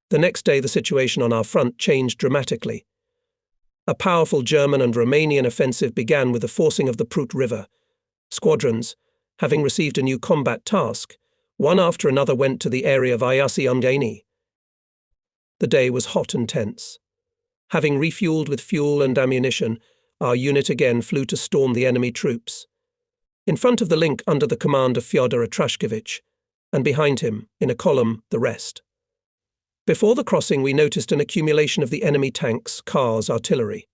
The next day the situation on our front changed dramatically. A powerful German and Romanian offensive began with the forcing of the Prut River. Squadrons, having received a new combat task, one after another went to the area of Iasi. The day was hot and tense. Having refueled with fuel and ammunition, our unit again flew to storm the enemy troops. In front of the link under the command of Fyodor Atrashkevich, and behind him, in a column, the rest. Before the crossing we noticed an accumulation of the enemy tanks, cars, artillery.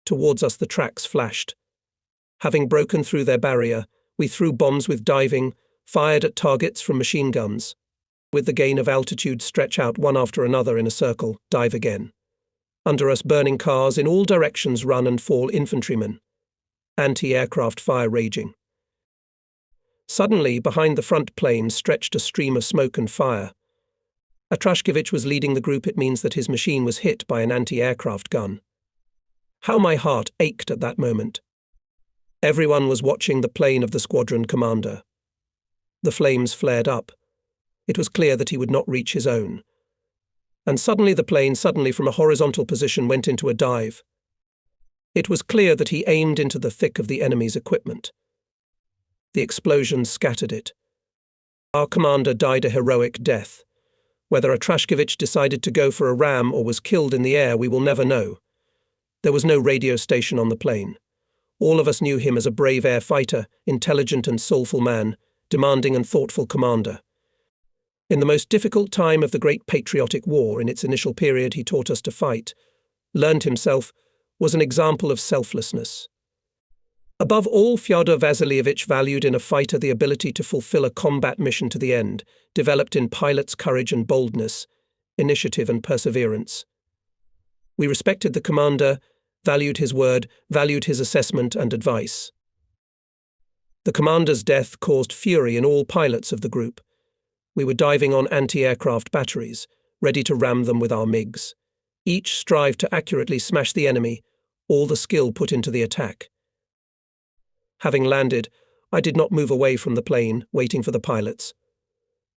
Towards us the tracks flashed. Having broken through their barrier, we threw bombs with diving, fired at targets from machine guns. With the gain of altitude stretch out one after another in a circle, dive again. Under us burning cars in all directions run and fall infantrymen. Anti-aircraft fire raging. Suddenly, behind the front plane stretched a stream of smoke and fire. Atrashkevich was leading the group. It means that his machine was hit by an anti-aircraft gun. How my heart ached at that moment. Everyone was watching the plane of the squadron commander. The flames flared up. It was clear that he would not reach his own. And suddenly the plane, from a horizontal position, went into a dive. It was clear that he aimed into the thick of the enemy's equipment. The explosion scattered it. Our commander died a heroic death. Whether Atrashkevich decided to go for a ram or was killed in the air, we will never know. There was no radio station on the plane. All of us knew him as a brave air fighter, intelligent and soulful man, demanding and thoughtful commander. In the most difficult time of the Great Patriotic War, in its initial period, he taught us to fight, learned himself, was an example of selflessness. Above all, Fyodor Vasilievich valued in a fighter the ability to fulfill a combat mission to the end, developed in pilots' courage and boldness, initiative and perseverance. We respected the commander, valued his word, valued his assessment and advice. The commander's death caused fury in all pilots of the group. We were diving on anti-aircraft batteries, ready to ram them with our MiGs. Each strived to accurately smash the enemy, all the skill put into the attack. Having landed, I did not move away from the plane, waiting for the pilots.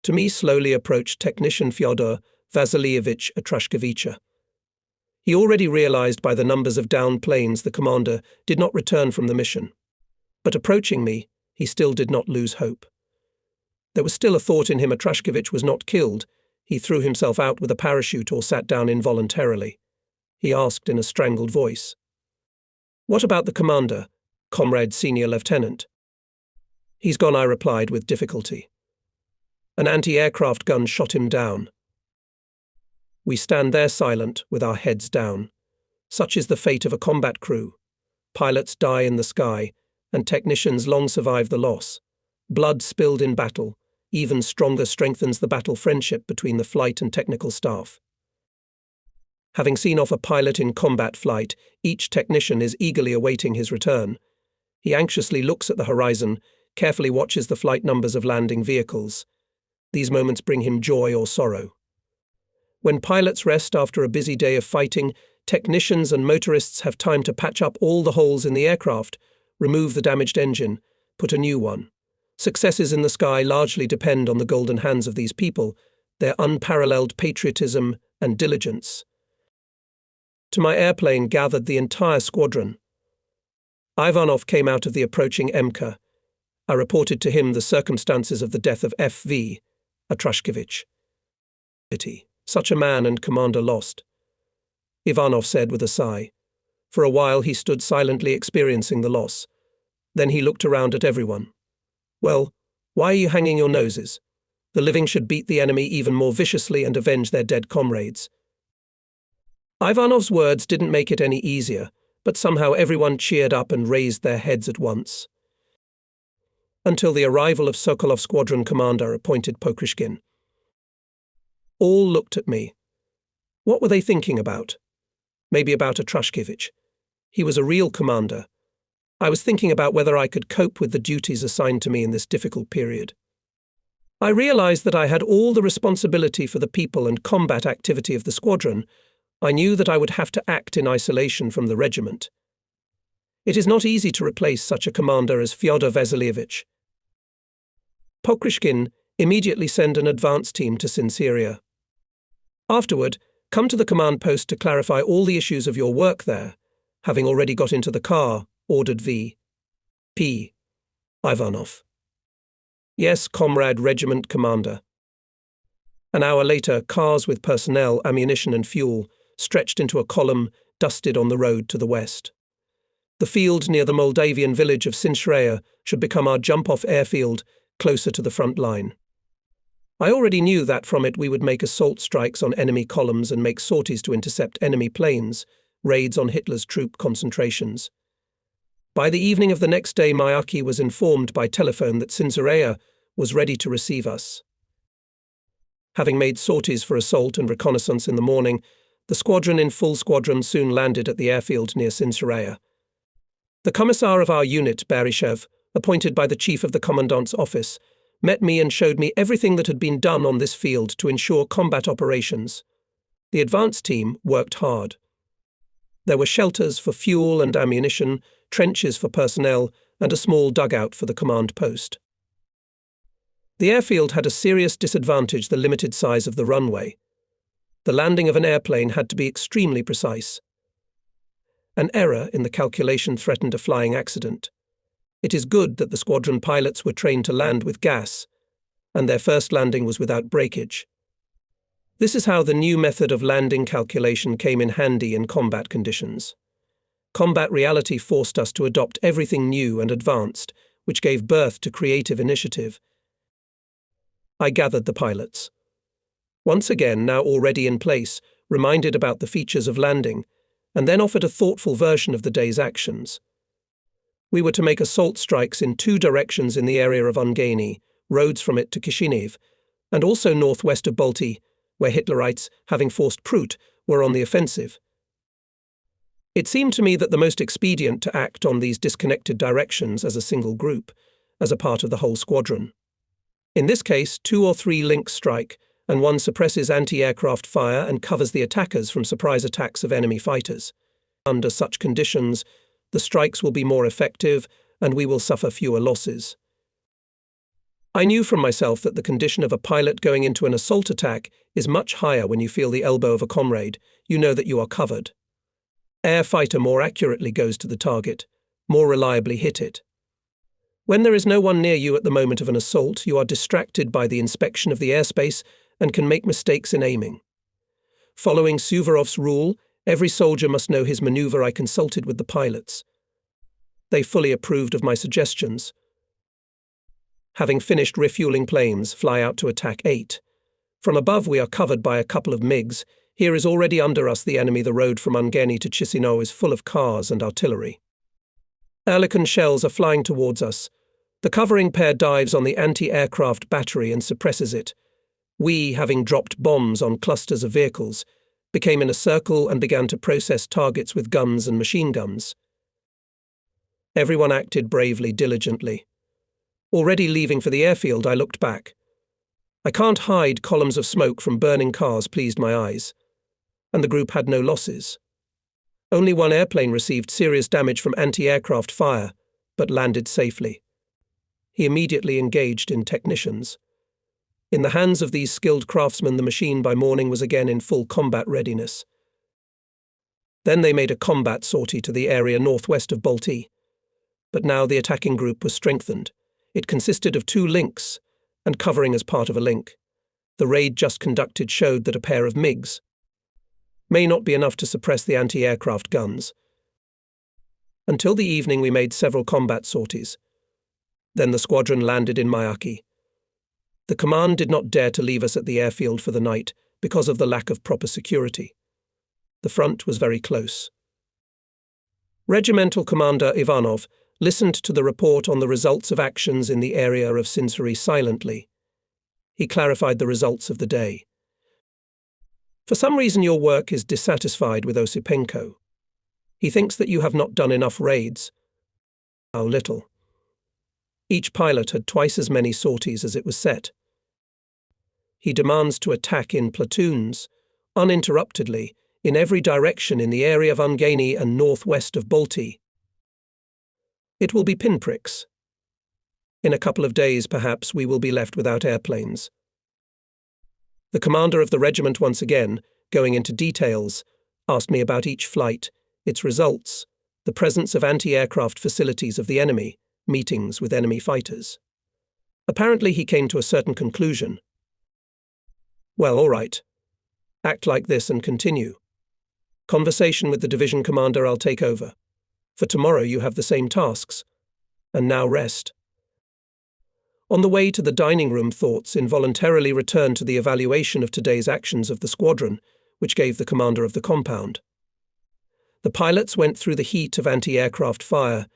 To me slowly approached technician Fyodor Vasilievich Atrashkevich. He already realized by the numbers of downed planes the commander did not return from the mission. But approaching me, he still did not lose hope. There was still a thought in him. Atrashkevich was not killed. He threw himself out with a parachute or sat down involuntarily. He asked in a strangled voice, "What about the commander, Comrade Senior Lieutenant?" "He's gone," I replied with difficulty. "An anti-aircraft gun shot him down." We stand there silent, with our heads down. Such is the fate of a combat crew. Pilots die in the sky, and technicians long survive the loss. Blood spilled in battle, even stronger strengthens the battle friendship between the flight and technical staff. Having seen off a pilot in combat flight, each technician is eagerly awaiting his return. He anxiously looks at the horizon, carefully watches the flight numbers of landing vehicles. These moments bring him joy or sorrow. When pilots rest after a busy day of fighting, technicians and motorists have time to patch up all the holes in the aircraft, remove the damaged engine, put a new one. Successes in the sky largely depend on the golden hands of these people, their unparalleled patriotism and diligence. To my airplane gathered the entire squadron. Ivanov came out of the approaching MK. I reported to him the circumstances of the death of F.V. Atrashkevich. Such a man and commander lost. Ivanov said with a sigh. For a while he stood silently experiencing the loss. Then he looked around at everyone. "Well, why are you hanging your noses? The living should beat the enemy even more viciously and avenge their dead comrades." Ivanov's words didn't make it any easier, but somehow everyone cheered up and raised their heads at once. Until the arrival of Sokolov squadron commander appointed Pokrishkin. All looked at me. What were they thinking about? Maybe about Atrashkevich. He was a real commander. I was thinking about whether I could cope with the duties assigned to me in this difficult period. I realized that I had all the responsibility for the people and combat activity of the squadron. I knew that I would have to act in isolation from the regiment. It is not easy to replace such a commander as Fyodor Vasilievich. Pokrishkin immediately sent an advance team to Sinseria. Afterward, come to the command post to clarify all the issues of your work there. Having already got into the car, ordered V.P. Ivanov. Yes, comrade regiment commander. An hour later, cars with personnel, ammunition and fuel stretched into a column, dusted on the road to the west. The field near the Moldavian village of Sinshraya should become our jump-off airfield closer to the front line. I already knew that from it we would make assault strikes on enemy columns and make sorties to intercept enemy planes, raids on Hitler's troop concentrations. By the evening of the next day, Mayaki was informed by telephone that Sinshraya was ready to receive us. Having made sorties for assault and reconnaissance in the morning, the squadron in full squadron soon landed at the airfield near Sinshraya. The commissar of our unit, Barishev, appointed by the chief of the commandant's office, met me and showed me everything that had been done on this field to ensure combat operations. The advance team worked hard. There were shelters for fuel and ammunition, trenches for personnel, and a small dugout for the command post. The airfield had a serious disadvantage: the limited size of the runway. The landing of an airplane had to be extremely precise. An error in the calculation threatened a flying accident. It is good that the squadron pilots were trained to land with gas, and their first landing was without breakage. This is how the new method of landing calculation came in handy in combat conditions. Combat reality forced us to adopt everything new and advanced, which gave birth to creative initiative. I gathered the pilots. Once again, now already in place, reminded about the features of landing, and then offered a thoughtful version of the day's actions. We were to make assault strikes in 2 directions in the area of Ungaini, roads from it to Kishinev, and also northwest of Balti, where Hitlerites, having forced Prut, were on the offensive. It seemed to me that the most expedient to act on these disconnected directions as a single group, as a part of the whole squadron. In this case, 2 or 3 links strike, and one suppresses anti-aircraft fire and covers the attackers from surprise attacks of enemy fighters. Under such conditions, the strikes will be more effective and we will suffer fewer losses. I knew from myself that the condition of a pilot going into an assault attack is much higher when you feel the elbow of a comrade. You know that you are covered. Air fighter more accurately goes to the target, more reliably hit it. When there is no one near you at the moment of an assault, you are distracted by the inspection of the airspace and can make mistakes in aiming. Following Suvorov's rule, every soldier must know his maneuver. I consulted with the pilots. They fully approved of my suggestions. Having finished refueling planes, fly out to attack 8. From above we are covered by a couple of MiGs. Here is already under us the enemy. The road from Ungaini to Chisinau is full of cars and artillery. Ehrlichen shells are flying towards us. The covering pair dives on the anti-aircraft battery and suppresses it. We, having dropped bombs on clusters of vehicles, became in a circle and began to process targets with guns and machine guns. Everyone acted bravely, diligently. Already leaving for the airfield, I looked back. I can't hide columns of smoke from burning cars pleased my eyes. And the group had no losses. Only one airplane received serious damage from anti-aircraft fire, but landed safely. He immediately engaged in technicians. In the hands of these skilled craftsmen, the machine by morning was again in full combat readiness. Then they made a combat sortie to the area northwest of Balti. But now the attacking group was strengthened. It consisted of 2 links, and covering as part of a link. The raid just conducted showed that a pair of MiGs may not be enough to suppress the anti-aircraft guns. Until the evening we made several combat sorties. Then the squadron landed in Mayaki. The command did not dare to leave us at the airfield for the night because of the lack of proper security. The front was very close. Regimental Commander Ivanov listened to the report on the results of actions in the area of Sinshery silently. He clarified the results of the day. For some reason your work is dissatisfied with Osipenko. He thinks that you have not done enough raids. How little. Each pilot had twice as many sorties as it was set. He demands to attack in platoons, uninterruptedly, in every direction in the area of Ungaini and northwest of Balti. It will be pinpricks. In a couple of days, perhaps, we will be left without airplanes. The commander of the regiment once again, going into details, asked me about each flight, its results, the presence of anti-aircraft facilities of the enemy, meetings with enemy fighters. Apparently he came to a certain conclusion. Well, all right. Act like this and continue. Conversation with the division commander, I'll take over. For tomorrow you have the same tasks. And now rest. On the way to the dining room, thoughts involuntarily returned to the evaluation of today's actions of the squadron, which gave the commander of the compound. The pilots went through the heat of anti-aircraft fire,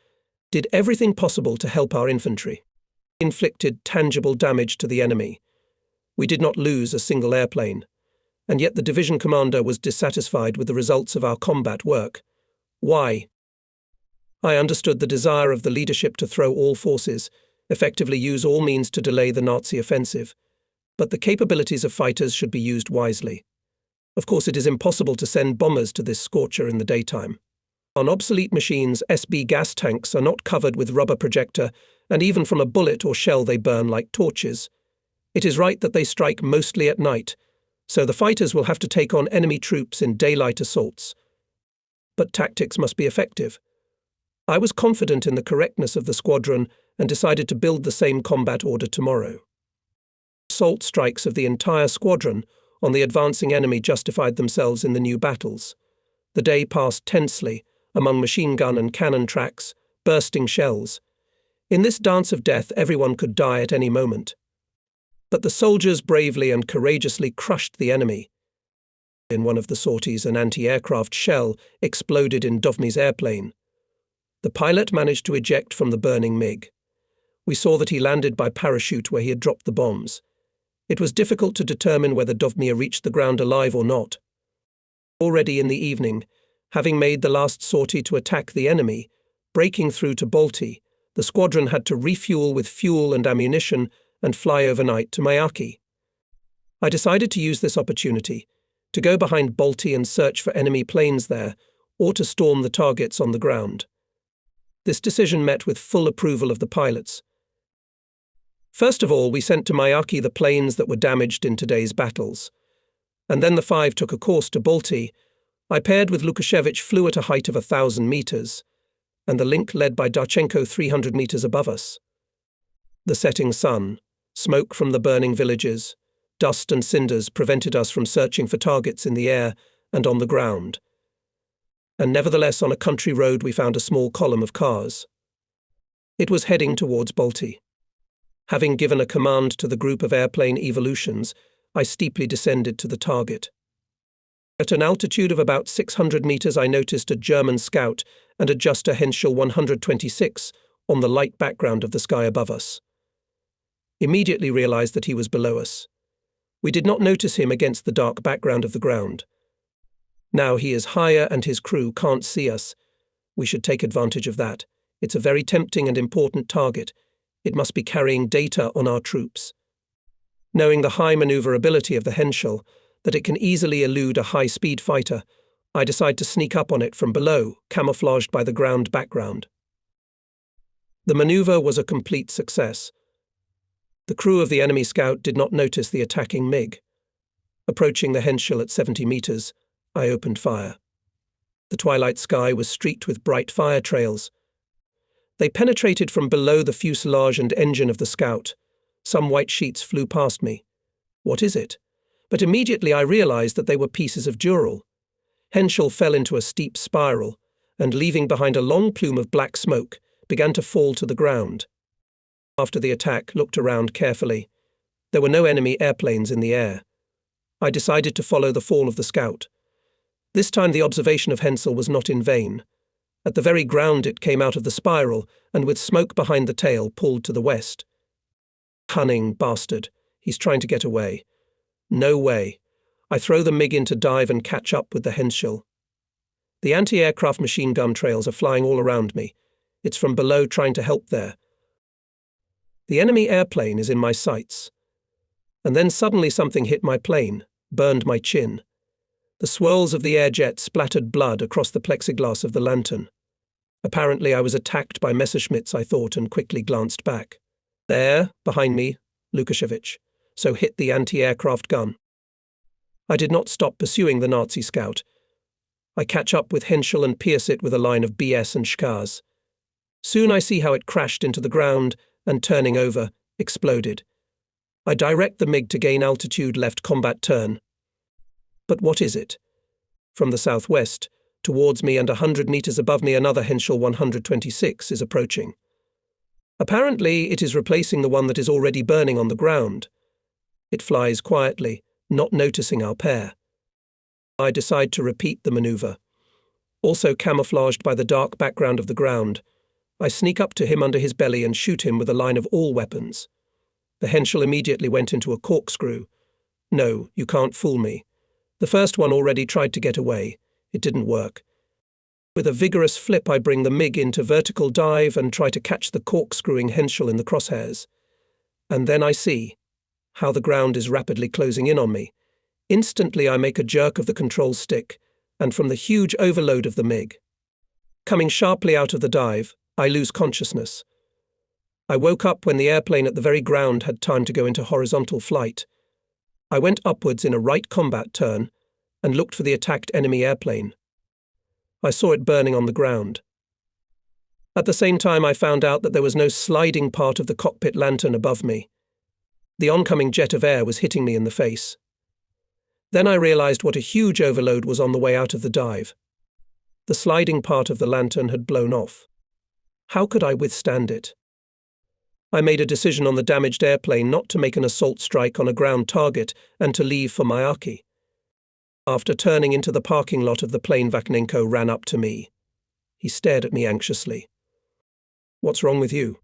did everything possible to help our infantry, inflicted tangible damage to the enemy. We did not lose a single airplane, and yet the division commander was dissatisfied with the results of our combat work. Why? I understood the desire of the leadership to throw all forces, effectively use all means to delay the Nazi offensive, but the capabilities of fighters should be used wisely. Of course, it is impossible to send bombers to this scorcher in the daytime. On obsolete machines, SB gas tanks are not covered with rubber projector, and even from a bullet or shell they burn like torches. It is right that they strike mostly at night, so the fighters will have to take on enemy troops in daylight assaults. But tactics must be effective. I was confident in the correctness of the squadron and decided to build the same combat order tomorrow. Assault strikes of the entire squadron on the advancing enemy justified themselves in the new battles. The day passed tensely, among machine gun and cannon tracks, bursting shells. In this dance of death, everyone could die at any moment. But the soldiers bravely and courageously crushed the enemy. In one of the sorties, an anti-aircraft shell exploded in Dovmy's airplane. The pilot managed to eject from the burning MiG. We saw that he landed by parachute where he had dropped the bombs. It was difficult to determine whether Dovmy reached the ground alive or not. Already in the evening, having made the last sortie to attack the enemy, breaking through to Balti, the squadron had to refuel with fuel and ammunition and fly overnight to Miyake. I decided to use this opportunity to go behind Balti and search for enemy planes there, or to storm the targets on the ground. This decision met with full approval of the pilots. First of all, we sent to Miyake the planes that were damaged in today's battles. And then the 5 took a course to Balti. I paired with Lukashevich, flew at a height of 1,000 meters, and the link led by Darchenko 300 meters above us. The setting sun, smoke from the burning villages, dust and cinders prevented us from searching for targets in the air and on the ground. And nevertheless, on a country road we found a small column of cars. It was heading towards Balti. Having given a command to the group of airplane evolutions, I steeply descended to the target. At an altitude of about 600 meters, I noticed a German scout and adjuster Henschel 126 on the light background of the sky above us. Immediately realized that he was below us. We did not notice him against the dark background of the ground. Now he is higher and his crew can't see us. We should take advantage of that. It's a very tempting and important target. It must be carrying data on our troops. Knowing the high maneuverability of the Henschel, that it can easily elude a high-speed fighter, I decide to sneak up on it from below, camouflaged by the ground background. The maneuver was a complete success. The crew of the enemy scout did not notice the attacking MiG. Approaching the Henschel at 70 meters, I opened fire. The twilight sky was streaked with bright fire trails. They penetrated from below the fuselage and engine of the scout. Some white sheets flew past me. What is it? But immediately I realized that they were pieces of Dural. Henschel fell into a steep spiral, and leaving behind a long plume of black smoke, began to fall to the ground. After the attack, looked around carefully. There were no enemy airplanes in the air. I decided to follow the fall of the scout. This time the observation of Henschel was not in vain. At the very ground it came out of the spiral, and with smoke behind the tail pulled to the west. Cunning bastard. He's trying to get away. No way. I throw the MiG in to dive and catch up with the Henschel. The anti-aircraft machine gun trails are flying all around me. It's from below trying to help there. The enemy airplane is in my sights. And then suddenly something hit my plane, burned my chin. The swirls of the air jet splattered blood across the plexiglass of the lantern. Apparently I was attacked by Messerschmitts, I thought, and quickly glanced back. There, behind me, Lukashevich. So hit the anti-aircraft gun. I did not stop pursuing the Nazi scout. I catch up with Henschel and pierce it with a line of BS and schkas. Soon I see how it crashed into the ground and, turning over, exploded. I direct the MiG to gain altitude left combat turn. But what is it? From the southwest, towards me and 100 meters above me, another Henschel 126 is approaching. Apparently, it is replacing the one that is already burning on the ground. It flies quietly, not noticing our pair. I decide to repeat the maneuver. Also camouflaged by the dark background of the ground, I sneak up to him under his belly and shoot him with a line of all weapons. The Henschel immediately went into a corkscrew. No, you can't fool me. The first one already tried to get away. It didn't work. With a vigorous flip, I bring the MiG into vertical dive and try to catch the corkscrewing Henschel in the crosshairs. And then I see how the ground is rapidly closing in on me. Instantly, I make a jerk of the control stick, and from the huge overload of the MiG, coming sharply out of the dive, I lose consciousness. I woke up when the airplane at the very ground had time to go into horizontal flight. I went upwards in a right combat turn and looked for the attacked enemy airplane. I saw it burning on the ground. At the same time, I found out that there was no sliding part of the cockpit lantern above me. The oncoming jet of air was hitting me in the face. Then I realized what a huge overload was on the way out of the dive. The sliding part of the lantern had blown off. How could I withstand it? I made a decision on the damaged airplane not to make an assault strike on a ground target and to leave for Miyake. After turning into the parking lot of the plane, Vakhnenko ran up to me. He stared at me anxiously. "What's wrong with you?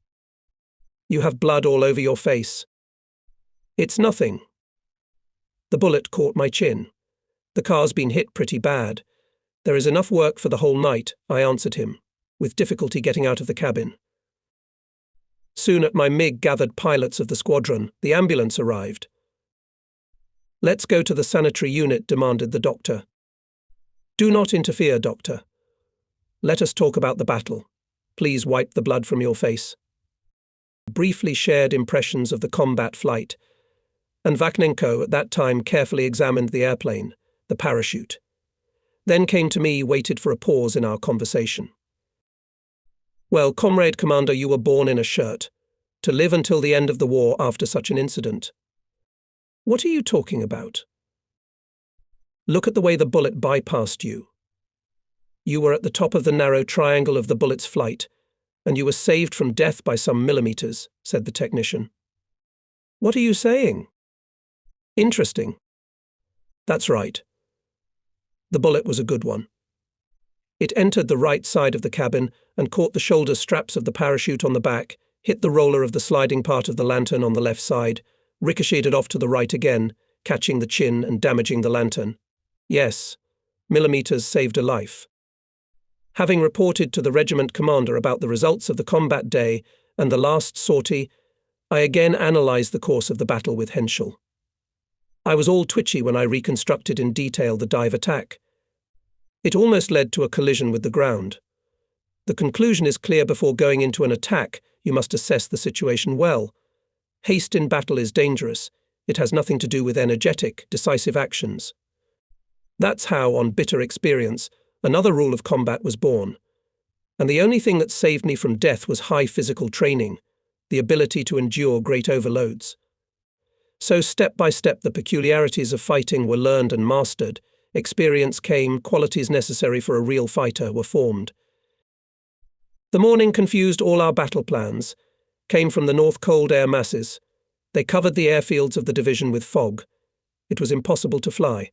You have blood all over your face." "It's nothing." The bullet caught my chin. "The car's been hit pretty bad. There is enough work for the whole night," I answered him, with difficulty getting out of the cabin. Soon at my MiG gathered pilots of the squadron. The ambulance arrived. "Let's go to the sanitary unit," demanded the doctor. "Do not interfere, doctor. Let us talk about the battle. Please wipe the blood from your face." Briefly shared impressions of the combat flight, and Vakhnenko at that time carefully examined the airplane, the parachute. Then came to me, waited for a pause in our conversation. "Well, Comrade Commander, you were born in a shirt, to live until the end of the war after such an incident." "What are you talking about?" "Look at the way the bullet bypassed you. You were at the top of the narrow triangle of the bullet's flight, and you were saved from death by some millimeters," said the technician. "What are you saying?" "Interesting." "That's right. The bullet was a good one. It entered the right side of the cabin and caught the shoulder straps of the parachute on the back, hit the roller of the sliding part of the lantern on the left side, ricocheted off to the right again, catching the chin and damaging the lantern. Yes, millimeters saved a life." Having reported to the regiment commander about the results of the combat day and the last sortie, I again analysed the course of the battle with Henschel. I was all twitchy when I reconstructed in detail the dive attack. It almost led to a collision with the ground. The conclusion is clear: before going into an attack, you must assess the situation well. Haste in battle is dangerous. It has nothing to do with energetic, decisive actions. That's how, on bitter experience, another rule of combat was born. And the only thing that saved me from death was high physical training, the ability to endure great overloads. So step by step the peculiarities of fighting were learned and mastered, experience came, qualities necessary for a real fighter were formed. The morning confused all our battle plans, came from the north cold air masses. They covered the airfields of the division with fog. It was impossible to fly.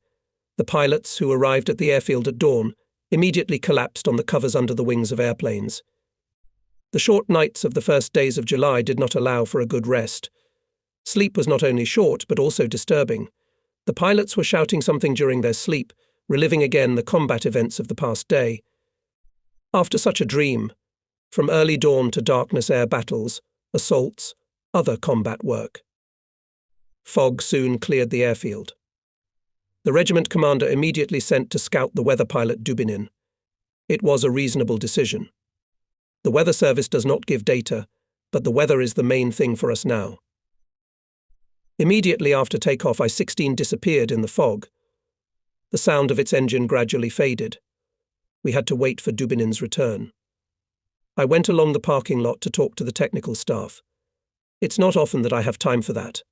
The pilots, who arrived at the airfield at dawn, immediately collapsed on the covers under the wings of airplanes. The short nights of the first days of July did not allow for a good rest. Sleep was not only short, but also disturbing. The pilots were shouting something during their sleep, reliving again the combat events of the past day. After such a dream, from early dawn to darkness, air battles, assaults, other combat work. Fog soon cleared the airfield. The regiment commander immediately sent to scout the weather pilot Dubinin. It was a reasonable decision. The weather service does not give data, but the weather is the main thing for us now. Immediately after takeoff, I-16 disappeared in the fog. The sound of its engine gradually faded. We had to wait for Dubinin's return. I went along the parking lot to talk to the technical staff. It's not often that I have time for that.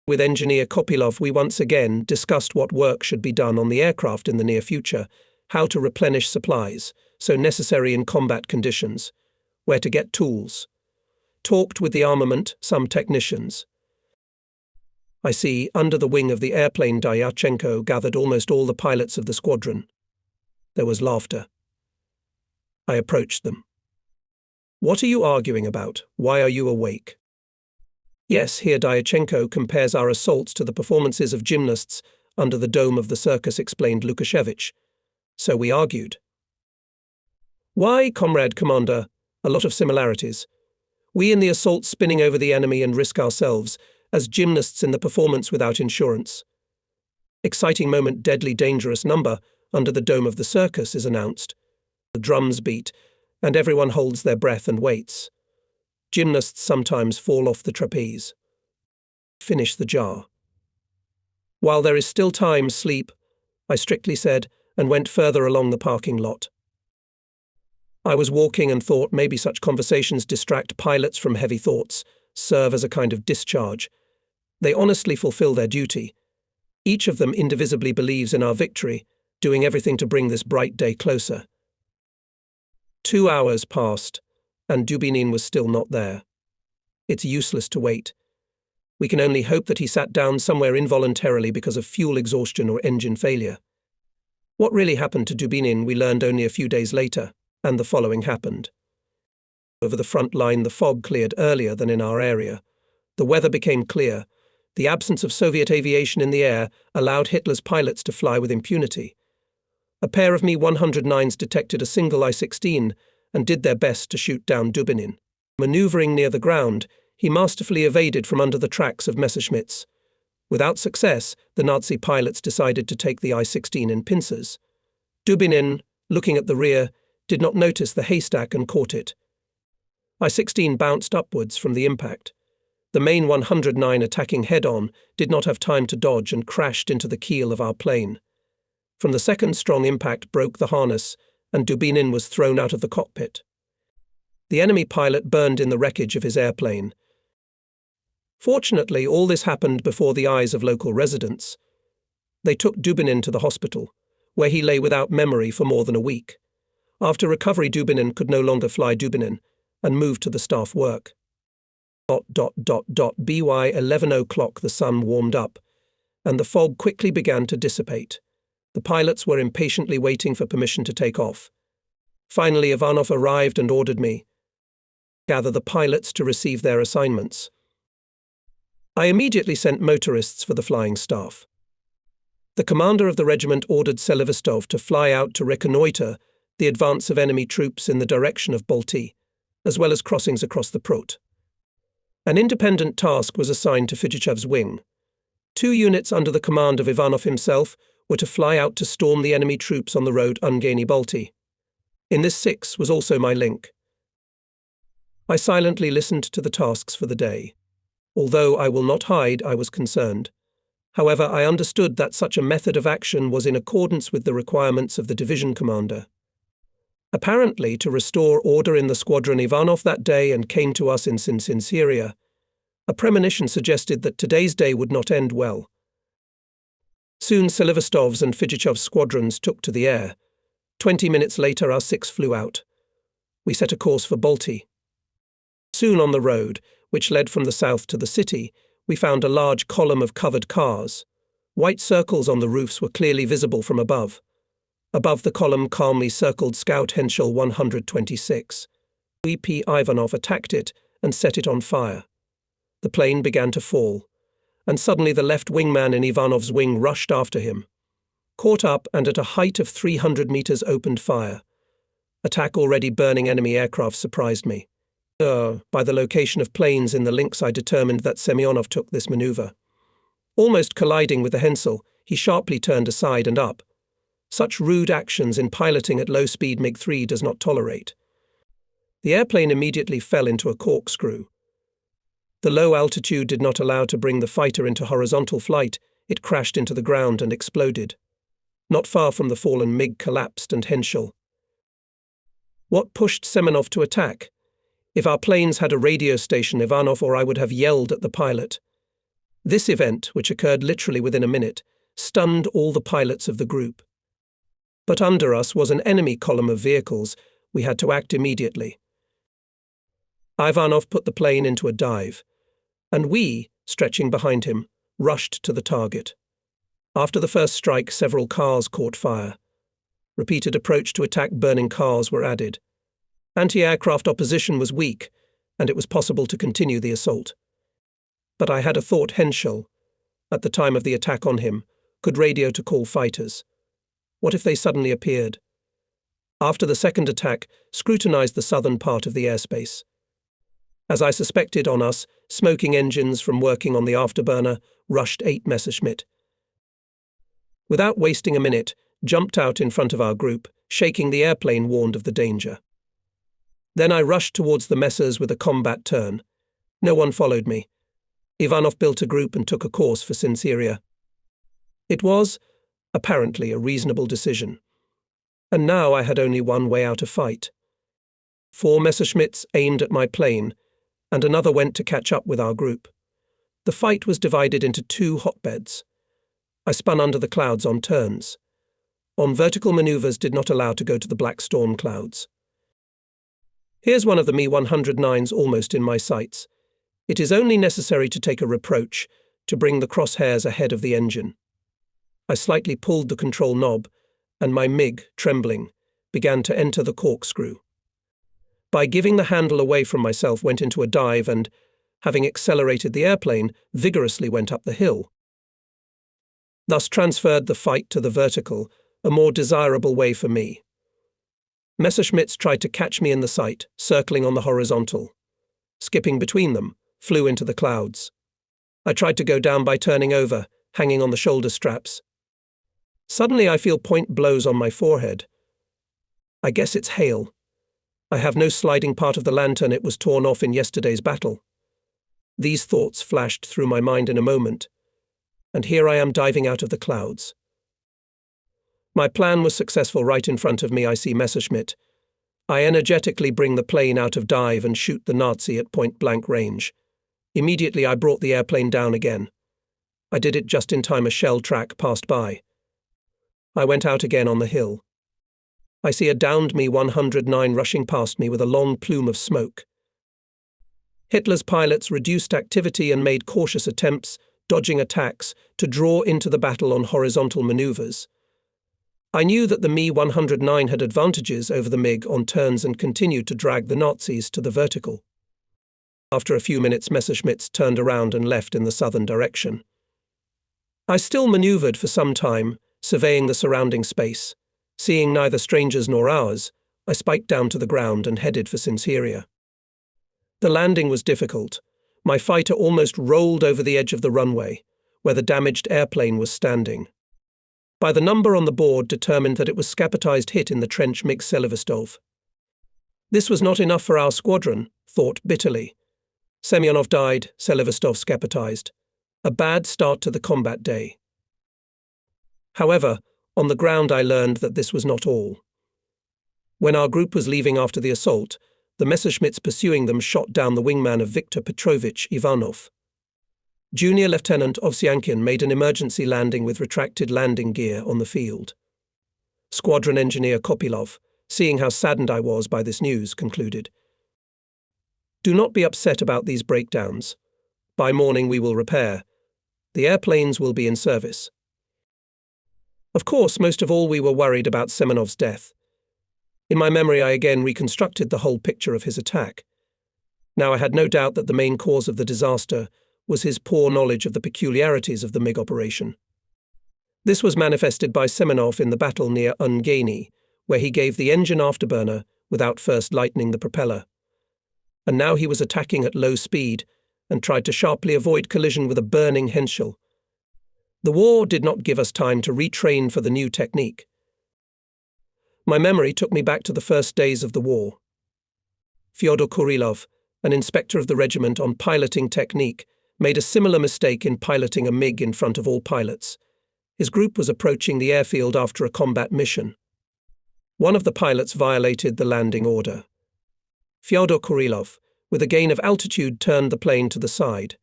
With engineer Kopilov, we once again discussed what work should be done on the aircraft in the near future, how to replenish supplies, so necessary in combat conditions, where to get tools. Talked with the armament, some technicians. I see, under the wing of the airplane, Dyachenko gathered almost all the pilots of the squadron. There was laughter. I approached them. What are you arguing about? Why are you awake? Yes, here Dyachenko compares our assaults to the performances of gymnasts under the dome of the circus, explained Lukashevich. So we argued. Why, comrade commander? A lot of similarities. We in the assault spinning over the enemy and risk ourselves, as gymnasts in the performance without insurance. Exciting moment, deadly dangerous number, under the dome of the circus is announced. The drums beat, and everyone holds their breath and waits. Gymnasts sometimes fall off the trapeze. Finish the jar. While there is still time, sleep, I strictly said, and went further along the parking lot. I was walking and thought maybe such conversations distract pilots from heavy thoughts, serve as a kind of discharge. They honestly fulfill their duty. Each of them indivisibly believes in our victory, doing everything to bring this bright day closer. 2 hours passed, and Dubinin was still not there. It's useless to wait. We can only hope that he sat down somewhere involuntarily because of fuel exhaustion or engine failure. What really happened to Dubinin we learned only a few days later, and the following happened. Over the front line, the fog cleared earlier than in our area. The weather became clear. The absence of Soviet aviation in the air allowed Hitler's pilots to fly with impunity. A pair of Mi-109s detected a single I-16 and did their best to shoot down Dubinin. Maneuvering near the ground, he masterfully evaded from under the tracks of Messerschmitts. Without success, the Nazi pilots decided to take the I-16 in pincers. Dubinin, looking at the rear, did not notice the haystack and caught it. I-16 bounced upwards from the impact. The main 109 attacking head-on did not have time to dodge and crashed into the keel of our plane. From the second strong impact broke the harness, and Dubinin was thrown out of the cockpit. The enemy pilot burned in the wreckage of his airplane. Fortunately, all this happened before the eyes of local residents. They took Dubinin to the hospital, where he lay without memory for more than a week. After recovery, Dubinin could no longer fly Dubinin and moved to the staff work. By 11 o'clock the sun warmed up, and the fog quickly began to dissipate. The pilots were impatiently waiting for permission to take off. Finally, Ivanov arrived and ordered me to gather the pilots to receive their assignments. I immediately sent motorists for the flying staff. The commander of the regiment ordered Selivestov to fly out to reconnoitre the advance of enemy troops in the direction of Balti, as well as crossings across the Prut. An independent task was assigned to Fijichev's wing. 2 units under the command of Ivanov himself were to fly out to storm the enemy troops on the road Ungeni-Balti. In this 6 was also my link. I silently listened to the tasks for the day. Although I will not hide, I was concerned. However, I understood that such a method of action was in accordance with the requirements of the division commander. Apparently, to restore order in the squadron, Ivanov that day and came to us in Syria. A premonition suggested that today's day would not end well. Soon Selivestov's and Fijichev's squadrons took to the air. 20 minutes later, our 6 flew out. We set a course for Balti. Soon on the road, which led from the south to the city, we found a large column of covered cars. White circles on the roofs were clearly visible from above. Above the column calmly circled Scout Henschel 126. E.P. Ivanov attacked it and set it on fire. The plane began to fall, and suddenly the left wingman in Ivanov's wing rushed after him. Caught up and at a height of 300 meters opened fire. Attack already burning enemy aircraft surprised me. By the location of planes in the links, I determined that Semyonov took this maneuver. Almost colliding with the Henschel, he sharply turned aside and up. Such rude actions in piloting at low speed MiG-3 does not tolerate. The airplane immediately fell into a corkscrew. The low altitude did not allow to bring the fighter into horizontal flight. It crashed into the ground and exploded. Not far from the fallen MiG collapsed and Henschel. What pushed Semenov to attack? If our planes had a radio station, Ivanov or I would have yelled at the pilot. This event, which occurred literally within a minute, stunned all the pilots of the group. But under us was an enemy column of vehicles. We had to act immediately. Ivanov put the plane into a dive, and we, stretching behind him, rushed to the target. After the first strike, several cars caught fire. Repeated approach to attack burning cars were added. Anti-aircraft opposition was weak, and it was possible to continue the assault. But I had a thought. Henschel, at the time of the attack on him, could radio to call fighters. What if they suddenly appeared? After the second attack, scrutinized the southern part of the airspace. As I suspected on us, smoking engines from working on the afterburner rushed 8 Messerschmitt. Without wasting a minute, jumped out in front of our group, shaking the airplane warned of the danger. Then I rushed towards the Messers with a combat turn. No one followed me. Ivanov built a group and took a course for Sinseria. It was, apparently, a reasonable decision. And now I had only one way out of fight. 4 Messerschmitts aimed at my plane, and another went to catch up with our group. The fight was divided into 2 hotbeds. I spun under the clouds on turns. On vertical maneuvers did not allow to go to the black storm clouds. Here's one of the Me-109s almost in my sights. It is only necessary to take a reproach to bring the crosshairs ahead of the engine. I slightly pulled the control knob, and my MiG, trembling, began to enter the corkscrew. By giving the handle away from myself, went into a dive and, having accelerated the airplane, vigorously went up the hill. Thus transferred the fight to the vertical, a more desirable way for me. Messerschmitts tried to catch me in the sight, circling on the horizontal. Skipping between them, flew into the clouds. I tried to go down by turning over, hanging on the shoulder straps. Suddenly I feel point blows on my forehead. I guess it's hail. I have no sliding part of the lantern, it was torn off in yesterday's battle. These thoughts flashed through my mind in a moment, and here I am diving out of the clouds. My plan was successful. Right in front of me I see Messerschmitt. I energetically bring the plane out of dive and shoot the Nazi at point-blank range. Immediately I brought the airplane down again. I did it just in time a shell track passed by. I went out again on the hill. I see a downed Me-109 rushing past me with a long plume of smoke. Hitler's pilots reduced activity and made cautious attempts, dodging attacks, to draw into the battle on horizontal maneuvers. I knew that the Me-109 had advantages over the MiG on turns and continued to drag the Nazis to the vertical. After a few minutes, Messerschmitts turned around and left in the southern direction. I still maneuvered for some time, surveying the surrounding space. Seeing neither strangers nor ours, I spiked down to the ground and headed for Sinseria. The landing was difficult. My fighter almost rolled over the edge of the runway, where the damaged airplane was standing. By the number on the board determined that it was scapitized hit in the trench MiG Selivestov. This was not enough for our squadron, thought bitterly. Semyonov died, Selivestov scapitized. A bad start to the combat day. However, on the ground I learned that this was not all. When our group was leaving after the assault, the Messerschmitts pursuing them shot down the wingman of Viktor Petrovich Ivanov. Junior Lieutenant Ovsyankin made an emergency landing with retracted landing gear on the field. Squadron engineer Kopilov, seeing how saddened I was by this news, concluded, "Do not be upset about these breakdowns. By morning we will repair. The airplanes will be in service." Of course, most of all we were worried about Semenov's death. In my memory I again reconstructed the whole picture of his attack. Now I had no doubt that the main cause of the disaster was his poor knowledge of the peculiarities of the MiG operation. This was manifested by Semenov in the battle near Ungeni, where he gave the engine afterburner without first lightening the propeller. And now he was attacking at low speed and tried to sharply avoid collision with a burning Henschel. The war did not give us time to retrain for the new technique. My memory took me back to the first days of the war. Fyodor Kurilov, an inspector of the regiment on piloting technique, made a similar mistake in piloting a MiG in front of all pilots. His group was approaching the airfield after a combat mission. One of the pilots violated the landing order. Fyodor Kurilov, with a gain of altitude, turned the plane to the side,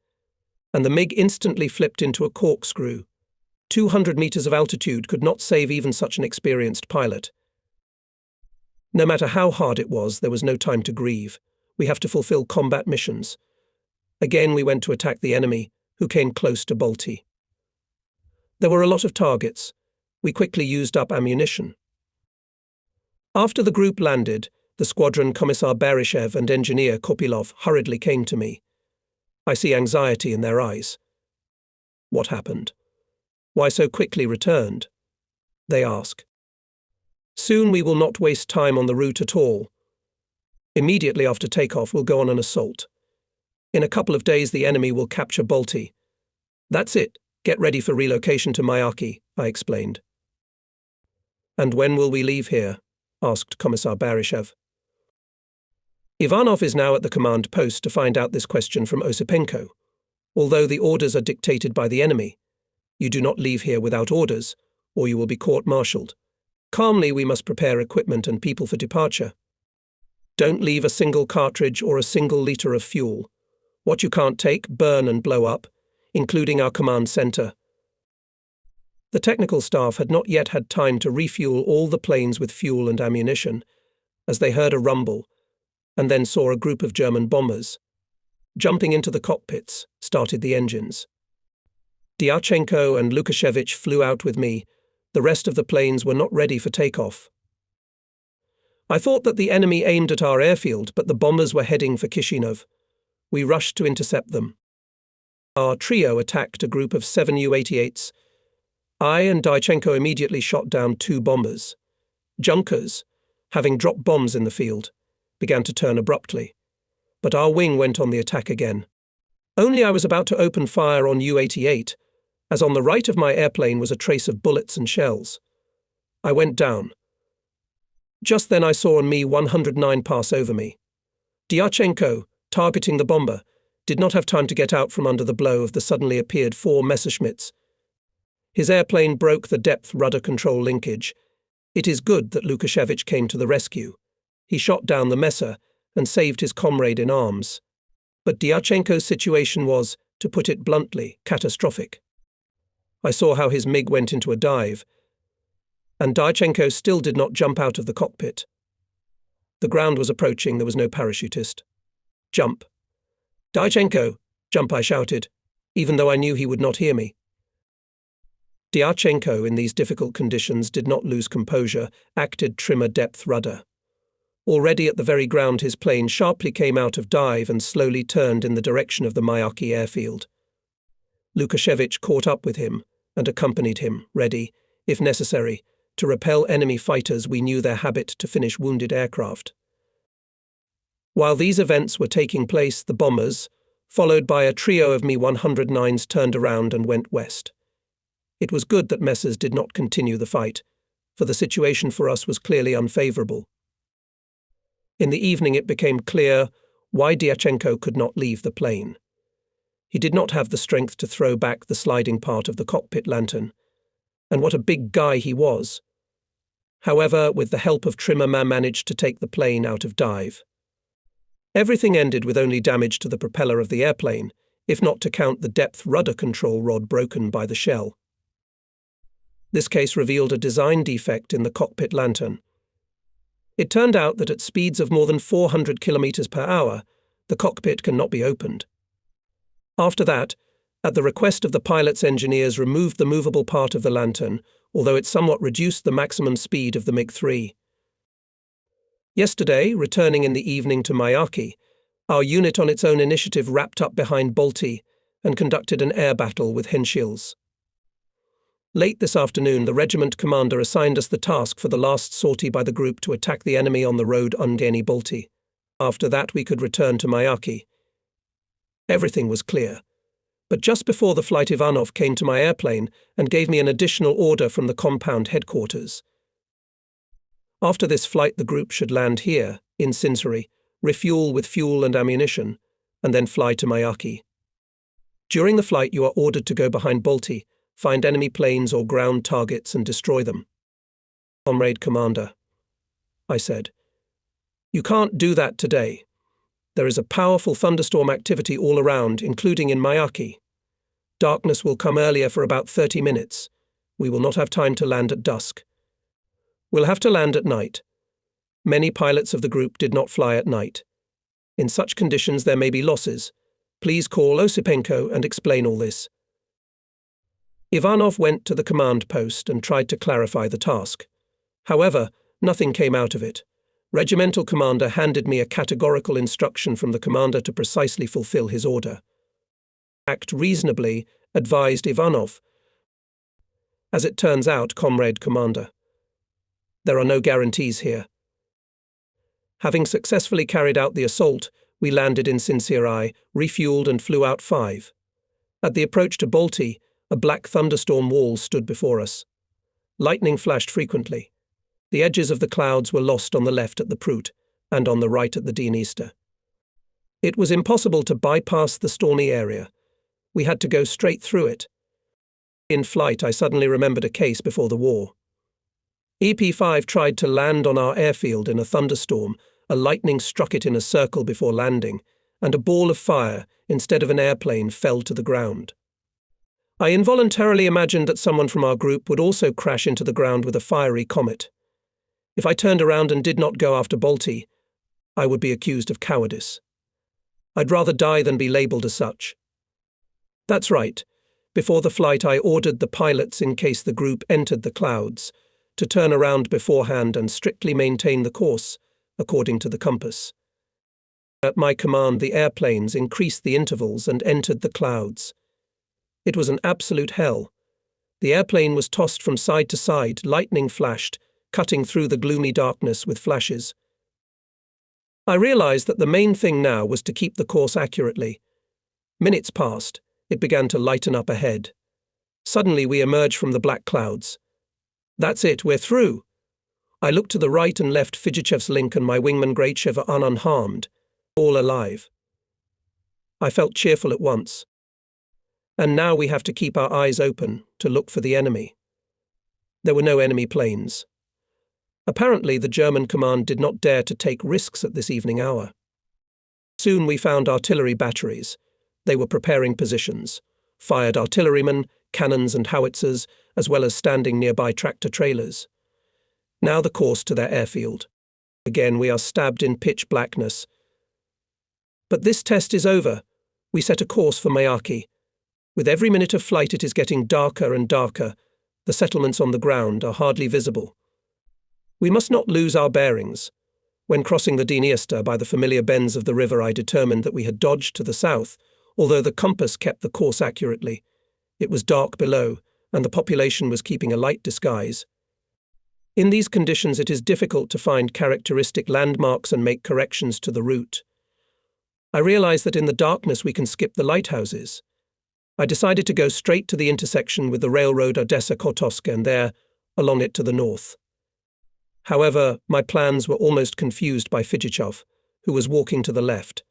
and the MiG instantly flipped into a corkscrew. 200 meters of altitude could not save even such an experienced pilot. No matter how hard it was, there was no time to grieve. We have to fulfill combat missions. Again, we went to attack the enemy, who came close to Balti. There were a lot of targets. We quickly used up ammunition. After the group landed, the squadron Commissar Bereshev and engineer Kopilov hurriedly came to me. I see anxiety in their eyes. What happened? Why so quickly returned? They ask. Soon we will not waste time on the route at all. Immediately after takeoff, we'll go on an assault. In a couple of days, the enemy will capture Balti. That's it. Get ready for relocation to Myaki, I explained. And when will we leave here? Asked Commissar Bereshev. Ivanov is now at the command post to find out this question from Osipenko. Although the orders are dictated by the enemy, you do not leave here without orders, or you will be court-martialed. Calmly, we must prepare equipment and people for departure. Don't leave a single cartridge or a single liter of fuel. What you can't take, burn and blow up, including our command center. The technical staff had not yet had time to refuel all the planes with fuel and ammunition, as they heard a rumble, and then saw a group of German bombers. Jumping into the cockpits, started the engines. Dyachenko and Lukashevich flew out with me. The rest of the planes were not ready for takeoff. I thought that the enemy aimed at our airfield, but the bombers were heading for Kishinev. We rushed to intercept them. Our trio attacked a group of 7 U-88s. I and Dyachenko immediately shot down 2 bombers. Junkers, having dropped bombs in the field, began to turn abruptly, but our wing went on the attack again. Only I was about to open fire on U-88, as on the right of my airplane was a trace of bullets and shells. I went down. Just then I saw an Mi-109 pass over me. Dyachenko, targeting the bomber, did not have time to get out from under the blow of the suddenly appeared 4 Messerschmitts. His airplane broke the depth rudder control linkage. It is good that Lukashevich came to the rescue. He shot down the Messer and saved his comrade in arms. But Dyachenko's situation was, to put it bluntly, catastrophic. I saw how his MiG went into a dive, and Dyachenko still did not jump out of the cockpit. The ground was approaching, there was no parachutist. Jump. Dyachenko, jump, I shouted, even though I knew he would not hear me. Dyachenko, in these difficult conditions, did not lose composure, acted trimmer depth rudder. Already at the very ground, his plane sharply came out of dive and slowly turned in the direction of the Myaki airfield. Lukashevich caught up with him and accompanied him, ready, if necessary, to repel enemy fighters. We knew their habit to finish wounded aircraft. While these events were taking place, the bombers, followed by a trio of Mi-109s, turned around and went west. It was good that Messers did not continue the fight, for the situation for us was clearly unfavorable. In the evening it became clear why Dyachenko could not leave the plane. He did not have the strength to throw back the sliding part of the cockpit lantern, and what a big guy he was. However, with the help of trimmer, man managed to take the plane out of dive. Everything ended with only damage to the propeller of the airplane, if not to count the depth rudder control rod broken by the shell. This case revealed a design defect in the cockpit lantern. It turned out that at speeds of more than 400 kilometers per hour, the cockpit cannot be opened. After that, at the request of the pilot's engineers, removed the movable part of the lantern, although it somewhat reduced the maximum speed of the MiG-3. Yesterday, returning in the evening to Myaki, our unit on its own initiative wrapped up behind Balti and conducted an air battle with Henschels. Late this afternoon, the regiment commander assigned us the task for the last sortie by the group to attack the enemy on the road Ungeni-Balti. After that, we could return to Myaki. Everything was clear. But just before the flight, Ivanov came to my airplane and gave me an additional order from the compound headquarters. After this flight, the group should land here, in Sinseri, refuel with fuel and ammunition, and then fly to Myaki. During the flight, you are ordered to go behind Balti, find enemy planes or ground targets and destroy them. Comrade Commander, I said, you can't do that today. There is a powerful thunderstorm activity all around, including in Miyake. Darkness will come earlier for about 30 minutes. We will not have time to land at dusk. We'll have to land at night. Many pilots of the group did not fly at night. In such conditions there may be losses. Please call Osipenko and explain all this. Ivanov went to the command post and tried to clarify the task. However, nothing came out of it. Regimental commander handed me a categorical instruction from the commander to precisely fulfill his order. Act reasonably, advised Ivanov. As it turns out, comrade commander, there are no guarantees here. Having successfully carried out the assault, we landed in Sinsirai, refueled and flew out 5. At the approach to Balti, a black thunderstorm wall stood before us. Lightning flashed frequently. The edges of the clouds were lost on the left at the Prut and on the right at the Dniester. It was impossible to bypass the stormy area. We had to go straight through it. In flight, I suddenly remembered a case before the war. EP-5 tried to land on our airfield in a thunderstorm. A lightning struck it in a circle before landing, and a ball of fire, instead of an airplane, fell to the ground. I involuntarily imagined that someone from our group would also crash into the ground with a fiery comet. If I turned around and did not go after Balti, I would be accused of cowardice. I'd rather die than be labelled as such. That's right. Before the flight, I ordered the pilots, in case the group entered the clouds, to turn around beforehand and strictly maintain the course, according to the compass. At my command, the airplanes increased the intervals and entered the clouds. It was an absolute hell. The airplane was tossed from side to side, lightning flashed, cutting through the gloomy darkness with flashes. I realized that the main thing now was to keep the course accurately. Minutes passed. It began to lighten up ahead. Suddenly we emerged from the black clouds. That's it, we're through. I looked to the right and left. Fidjichev's Link and my wingman Greatchev are unharmed, all alive. I felt cheerful at once. And now we have to keep our eyes open to look for the enemy. There were no enemy planes. Apparently the German command did not dare to take risks at this evening hour. Soon we found artillery batteries. They were preparing positions, fired artillerymen, cannons and howitzers, as well as standing nearby tractor-trailers. Now the course to their airfield. Again we are stabbed in pitch blackness. But this test is over. We set a course for Miyake. With every minute of flight it is getting darker and darker. The settlements on the ground are hardly visible. We must not lose our bearings. When crossing the Dniester by the familiar bends of the river, I determined that we had dodged to the south, although the compass kept the course accurately. It was dark below, and the population was keeping a light disguise. In these conditions it is difficult to find characteristic landmarks and make corrections to the route. I realized that in the darkness we can skip the lighthouses. I decided to go straight to the intersection with the railroad Odessa-Kotovsk and there, along it to the north. However, my plans were almost confused by Fidjichov, who was walking to the left.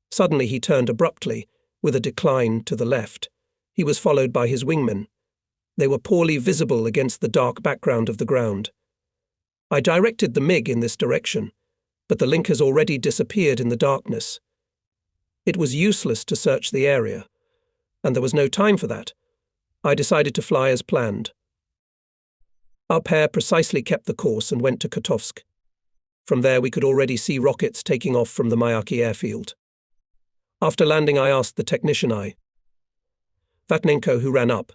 Suddenly he turned abruptly, with a decline to the left. He was followed by his wingmen. They were poorly visible against the dark background of the ground. I directed the MiG in this direction, but the link has already disappeared in the darkness. It was useless to search the area, and there was no time for that. I decided to fly as planned. Our pair precisely kept the course and went to Kotovsk. From there we could already see rockets taking off from the Miyake airfield. After landing I asked the technician Vatnenko, who ran up,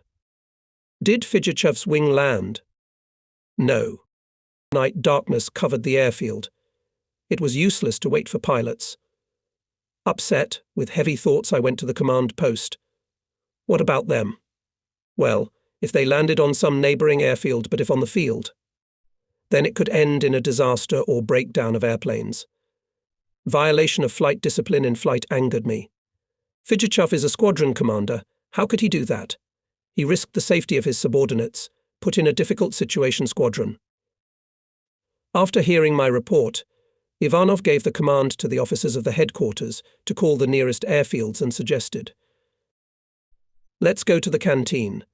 "Did Fidjichev's wing land?" "No." Night darkness covered the airfield. It was useless to wait for pilots. Upset, with heavy thoughts, I went to the command post. What about them? Well, if they landed on some neighbouring airfield, but if on the field, then it could end in a disaster or breakdown of airplanes. Violation of flight discipline in flight angered me. Fidjichov is a squadron commander. How could he do that? He risked the safety of his subordinates, put in a difficult situation squadron. After hearing my report, Ivanov gave the command to the officers of the headquarters to call the nearest airfields and suggested, Let's go to the canteen.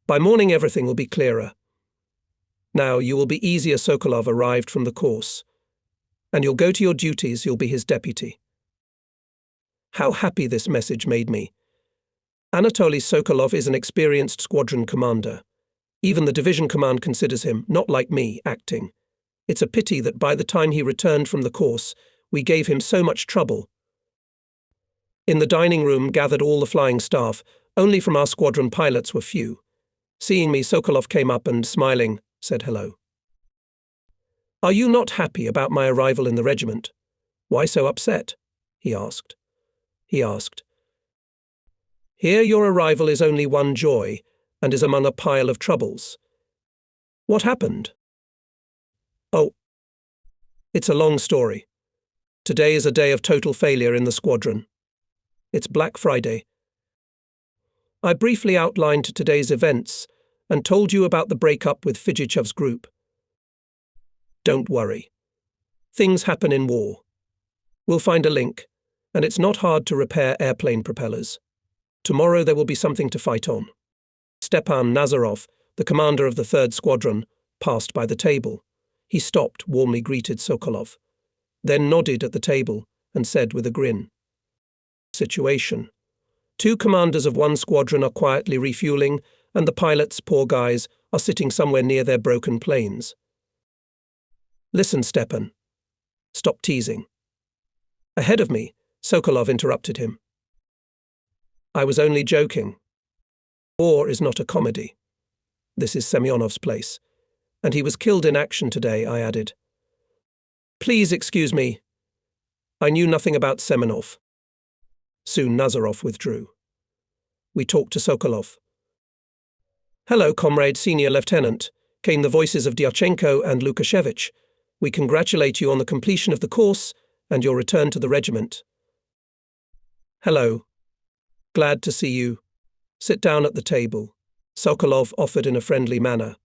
By morning everything will be clearer. Now you will be easier. Sokolov arrived from the course. And you'll go to your duties, you'll be his deputy. How happy this message made me. Anatoly Sokolov is an experienced squadron commander. Even the division command considers him, not like me, acting. It's a pity that by the time he returned from the course, we gave him so much trouble. In the dining room gathered all the flying staff, only from our squadron pilots were few. Seeing me, Sokolov came up and, smiling, said hello. Are you not happy about my arrival in the regiment? Why so upset? He asked. Here your arrival is only one joy, and is among a pile of troubles. What happened? Oh, it's a long story. Today is a day of total failure in the squadron. It's Black Friday. I briefly outlined today's events and told you about the breakup with Fijichev's group. Don't worry. Things happen in war. We'll find a link, and it's not hard to repair airplane propellers. Tomorrow there will be something to fight on. Stepan Nazarov, the commander of the 3rd Squadron, passed by the table. He stopped, warmly greeted Sokolov, then nodded at the table and said with a grin. Situation. 2 commanders of 1 squadron are quietly refueling, and the pilots, poor guys, are sitting somewhere near their broken planes. Listen, Stepan. Stop teasing. Ahead of me, Sokolov interrupted him. I was only joking. War is not a comedy. This is Semyonov's place. And he was killed in action today, I added. Please excuse me. I knew nothing about Semenov. Soon Nazarov withdrew. We talked to Sokolov. Hello, comrade senior lieutenant, came the voices of Dyachenko and Lukashevich. We congratulate you on the completion of the course and your return to the regiment. Hello. Glad to see you. Sit down at the table. Sokolov offered in a friendly manner.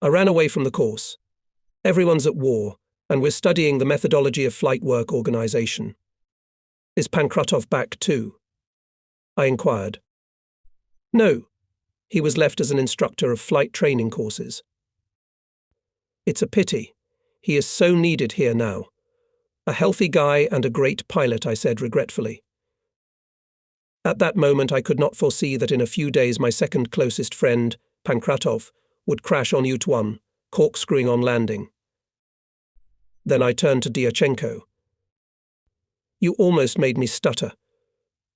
I ran away from the course. Everyone's at war, and we're studying the methodology of flight work organization. Is Pankratov back too? I inquired. No. He was left as an instructor of flight training courses. It's a pity. He is so needed here now. A healthy guy and a great pilot, I said regretfully. At that moment I could not foresee that in a few days my second closest friend, Pankratov, would crash on Ut-1, corkscrewing on landing. Then I turned to Dyachenko. You almost made me stutter.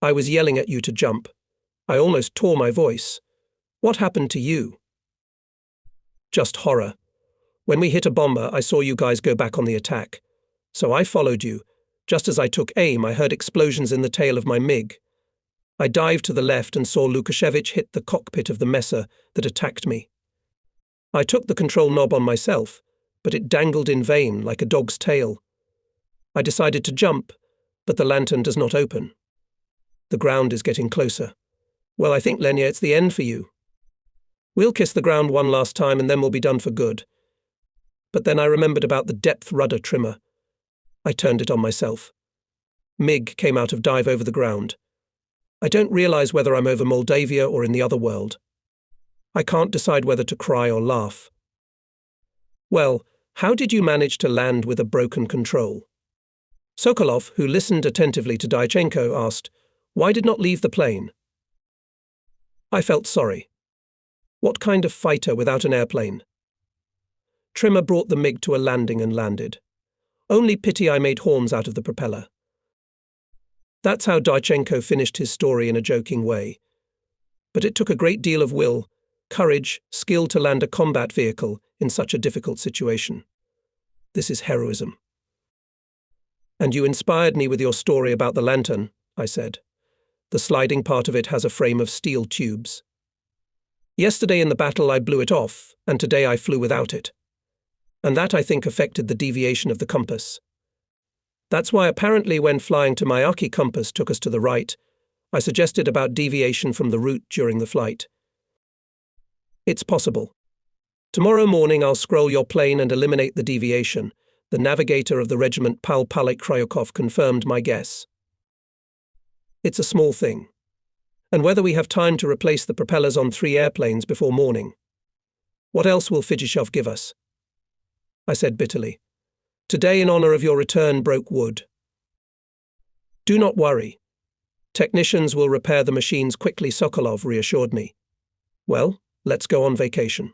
I was yelling at you to jump. I almost tore my voice. What happened to you? Just horror. When we hit a bomber, I saw you guys go back on the attack. So I followed you. Just as I took aim, I heard explosions in the tail of my MiG. I dived to the left and saw Lukashevich hit the cockpit of the Messer that attacked me. I took the control knob on myself, but it dangled in vain like a dog's tail. I decided to jump, but the lantern does not open. The ground is getting closer. Well, I think, Lenya, it's the end for you. We'll kiss the ground one last time and then we'll be done for good. But then I remembered about the depth rudder trimmer. I turned it on myself. MiG came out of dive over the ground. I don't realize whether I'm over Moldavia or in the other world. I can't decide whether to cry or laugh. Well, how did you manage to land with a broken control? Sokolov, who listened attentively to Dyachenko, asked, why did not leave the plane? I felt sorry. What kind of fighter without an airplane? Trimmer brought the MiG to a landing and landed. Only pity I made horns out of the propeller. That's how Dyachenko finished his story in a joking way. But it took a great deal of will, courage, skill to land a combat vehicle in such a difficult situation. This is heroism. And you inspired me with your story about the lantern, I said. The sliding part of it has a frame of steel tubes. Yesterday in the battle I blew it off, and today I flew without it. And that, I think, affected the deviation of the compass. That's why apparently when flying to Miyake compass took us to the right, I suggested about deviation from the route during the flight. It's possible. Tomorrow morning I'll scroll your plane and eliminate the deviation. The navigator of the regiment, Paul Palik Kryukov, confirmed my guess. It's a small thing. and whether we have time to replace the propellers on 3 airplanes before morning. What else will Fidjichov give us? I said bitterly. Today, in honor of your return, broke wood. Do not worry. Technicians will repair the machines quickly, Sokolov reassured me. Well, let's go on vacation.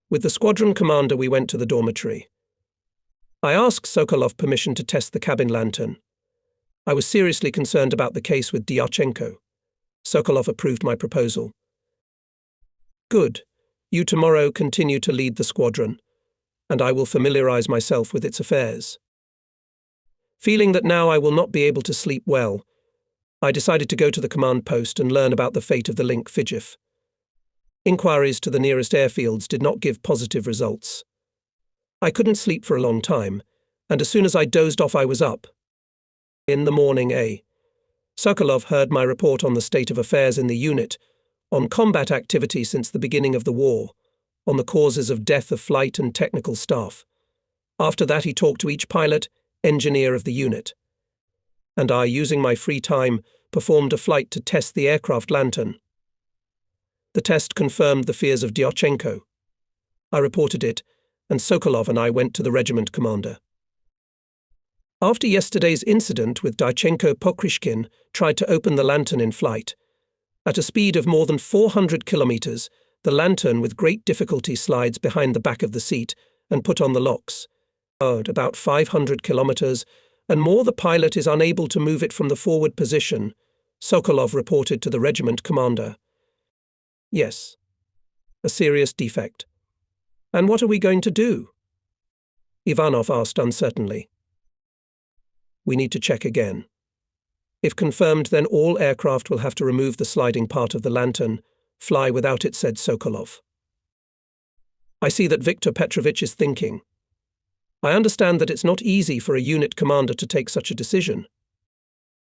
With the squadron commander, we went to the dormitory. I asked Sokolov permission to test the cabin lantern. I was seriously concerned about the case with Dyachenko. Sokolov approved my proposal. Good. You tomorrow continue to lead the squadron, and I will familiarize myself with its affairs. Feeling that now I will not be able to sleep well, I decided to go to the command post and learn about the fate of the Link Fidjiv. Inquiries to the nearest airfields did not give positive results. I couldn't sleep for a long time, and as soon as I dozed off I was up. In the morning, Sokolov heard my report on the state of affairs in the unit, on combat activity since the beginning of the war, on the causes of death of flight and technical staff. After that he talked to each pilot, engineer of the unit. And I, using my free time, performed a flight to test the aircraft lantern. The test confirmed the fears of Dyachenko. I reported it, and Sokolov and I went to the regiment commander. After yesterday's incident with Dyachenko, Pokrishkin tried to open the lantern in flight. At a speed of more than 400 kilometers, the lantern with great difficulty slides behind the back of the seat and put on the locks. At about 500 kilometers, and more, the pilot is unable to move it from the forward position, Sokolov reported to the regiment commander. Yes, a serious defect. And what are we going to do? Ivanov asked uncertainly. We need to check again. If confirmed, then all aircraft will have to remove the sliding part of the lantern, fly without it, said Sokolov. I see that Viktor Petrovich is thinking. I understand that it's not easy for a unit commander to take such a decision.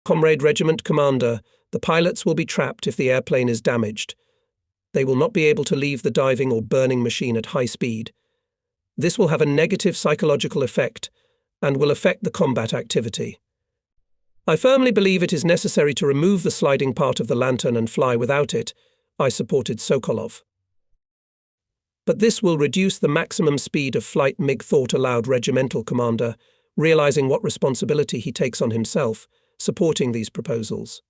Comrade Regiment Commander, the pilots will be trapped if the airplane is damaged. They will not be able to leave the diving or burning machine at high speed. This will have a negative psychological effect and will affect the combat activity. I firmly believe it is necessary to remove the sliding part of the lantern and fly without it, I supported Sokolov. But this will reduce the maximum speed of flight, Mig thought aloud regimental commander, realizing what responsibility he takes on himself, supporting these proposals.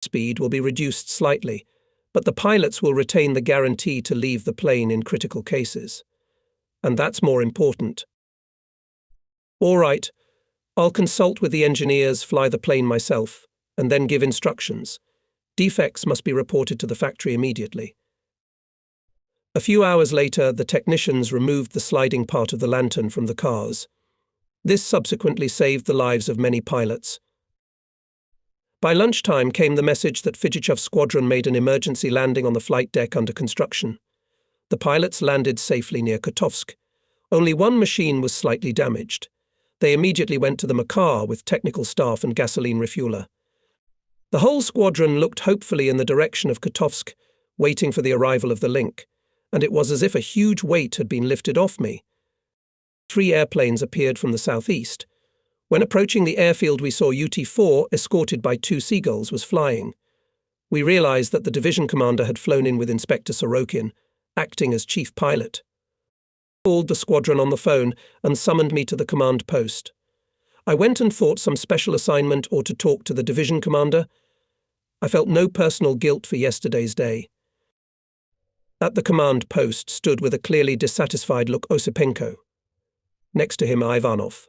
Speed will be reduced slightly, but the pilots will retain the guarantee to leave the plane in critical cases. And that's more important. All right, I'll consult with the engineers, fly the plane myself, and then give instructions. Defects must be reported to the factory immediately. A few hours later, the technicians removed the sliding part of the lantern from the cars. This subsequently saved the lives of many pilots. By lunchtime came the message that Fidjichov's squadron made an emergency landing on the flight deck under construction. The pilots landed safely near Kotovsk. Only one machine was slightly damaged. They immediately went to the Makar with technical staff and gasoline refueler. The whole squadron looked hopefully in the direction of Kotovsk, waiting for the arrival of the Link, and it was as if a huge weight had been lifted off me. 3 airplanes appeared from the southeast. When approaching the airfield, we saw UT-4, escorted by 2 Seagulls, was flying. We realized that the division commander had flown in with Inspector Sorokin, acting as chief pilot. He called the squadron on the phone and summoned me to the command post. I went and thought some special assignment or to talk to the division commander. I felt no personal guilt for yesterday's day. At the command post stood with a clearly dissatisfied look Osipenko. Next to him Ivanov.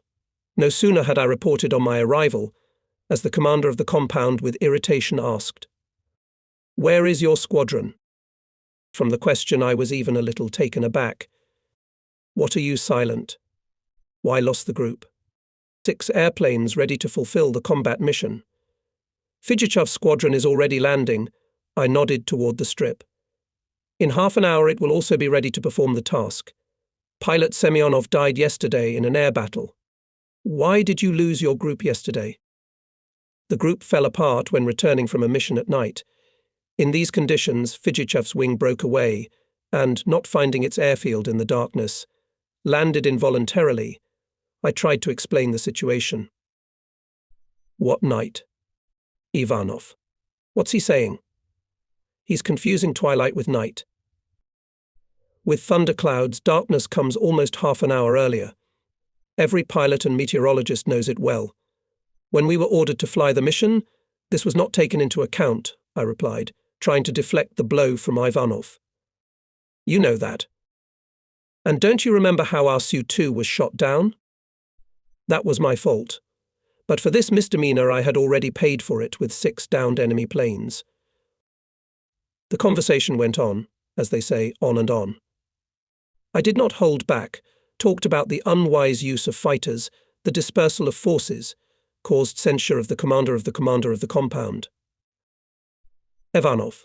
No sooner had I reported on my arrival, as the commander of the compound with irritation asked, "Where is your squadron?" From the question I was even a little taken aback. "What are you silent? Why lost the group?" 6 airplanes ready to fulfill the combat mission. Fidjichov's squadron is already landing. I nodded toward the strip. In half an hour it will also be ready to perform the task. Pilot Semyonov died yesterday in an air battle. Why did you lose your group yesterday? The group fell apart when returning from a mission at night. In these conditions, Fidjichov's wing broke away and, not finding its airfield in the darkness, landed involuntarily. I tried to explain the situation. What night? Ivanov. What's he saying? He's confusing twilight with night. With thunderclouds, darkness comes almost half an hour earlier. Every pilot and meteorologist knows it well. When we were ordered to fly the mission, this was not taken into account, I replied, trying to deflect the blow from Ivanov. You know that. And don't you remember how our Su-2 was shot down? That was my fault. But for this misdemeanor I had already paid for it with 6 downed enemy planes. The conversation went on, as they say, on and on. I did not hold back, talked about the unwise use of fighters, the dispersal of forces, caused censure of the commander of the compound. Ivanov.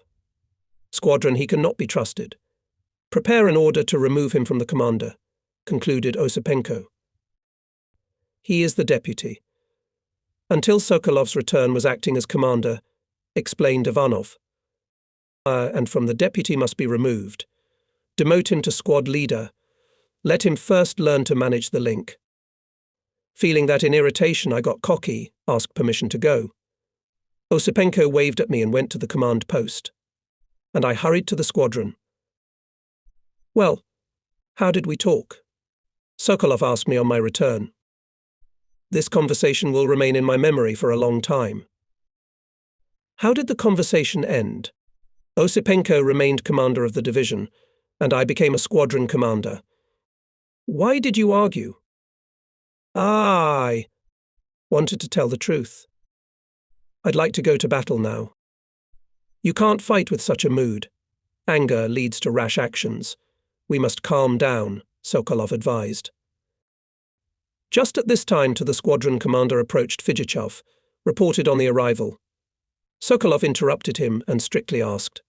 Squadron, he cannot be trusted. Prepare an order to remove him from the commander, concluded Osipenko. He is the deputy. Until Sokolov's return was acting as commander, explained Ivanov. And from the deputy must be removed. Demote him to squad leader. Let him first learn to manage the link. Feeling that in irritation I got cocky, asked permission to go. Osipenko waved at me and went to the command post. And I hurried to the squadron. Well, how did we talk? Sokolov asked me on my return. This conversation will remain in my memory for a long time. How did the conversation end? Osipenko remained commander of the division, and I became a squadron commander. Why did you argue? I wanted to tell the truth. I'd like to go to battle now. You can't fight with such a mood. Anger leads to rash actions. We must calm down, Sokolov advised. Just at this time the squadron commander approached Fidjichov, reported on the arrival. Sokolov interrupted him and strictly asked,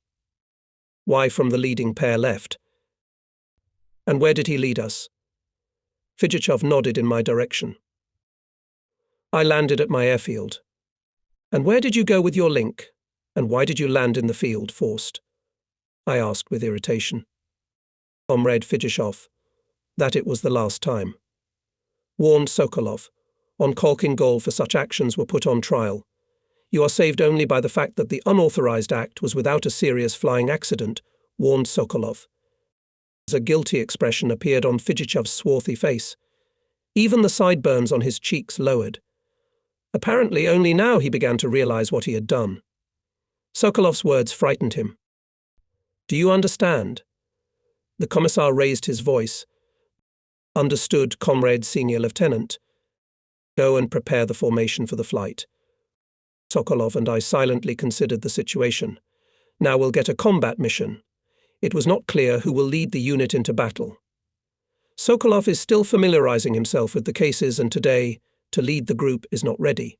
why from the leading pair left? And where did he lead us? Fidjichov nodded in my direction. I landed at my airfield. And where did you go with your link? And why did you land in the field, Forst? I asked with irritation. Comrade Fidjichov, that it was the last time. Warned Sokolov, on Kolkin-Gol for such actions were put on trial. You are saved only by the fact that the unauthorized act was without a serious flying accident, warned Sokolov. A guilty expression appeared on Fidjichov's swarthy face. Even the sideburns on his cheeks lowered. Apparently only now he began to realize what he had done. Sokolov's words frightened him. Do you understand? The commissar raised his voice. Understood, comrade senior lieutenant. Go and prepare the formation for the flight. Sokolov and I silently considered the situation. Now we'll get a combat mission. It was not clear who will lead the unit into battle. Sokolov is still familiarizing himself with the cases, and today, to lead the group is not ready.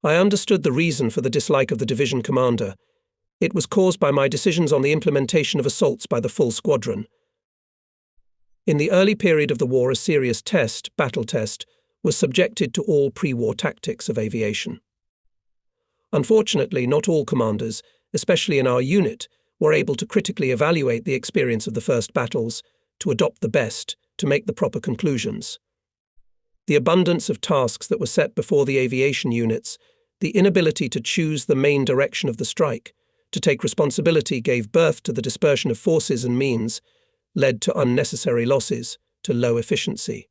I understood the reason for the dislike of the division commander. It was caused by my decisions on the implementation of assaults by the full squadron. In the early period of the war, a serious test, battle test, was subjected to all pre-war tactics of aviation. Unfortunately, not all commanders, especially in our unit, were able to critically evaluate the experience of the first battles, to adopt the best, to make the proper conclusions. The abundance of tasks that were set before the aviation units, the inability to choose the main direction of the strike, to take responsibility gave birth to the dispersion of forces and means, led to unnecessary losses, to low efficiency.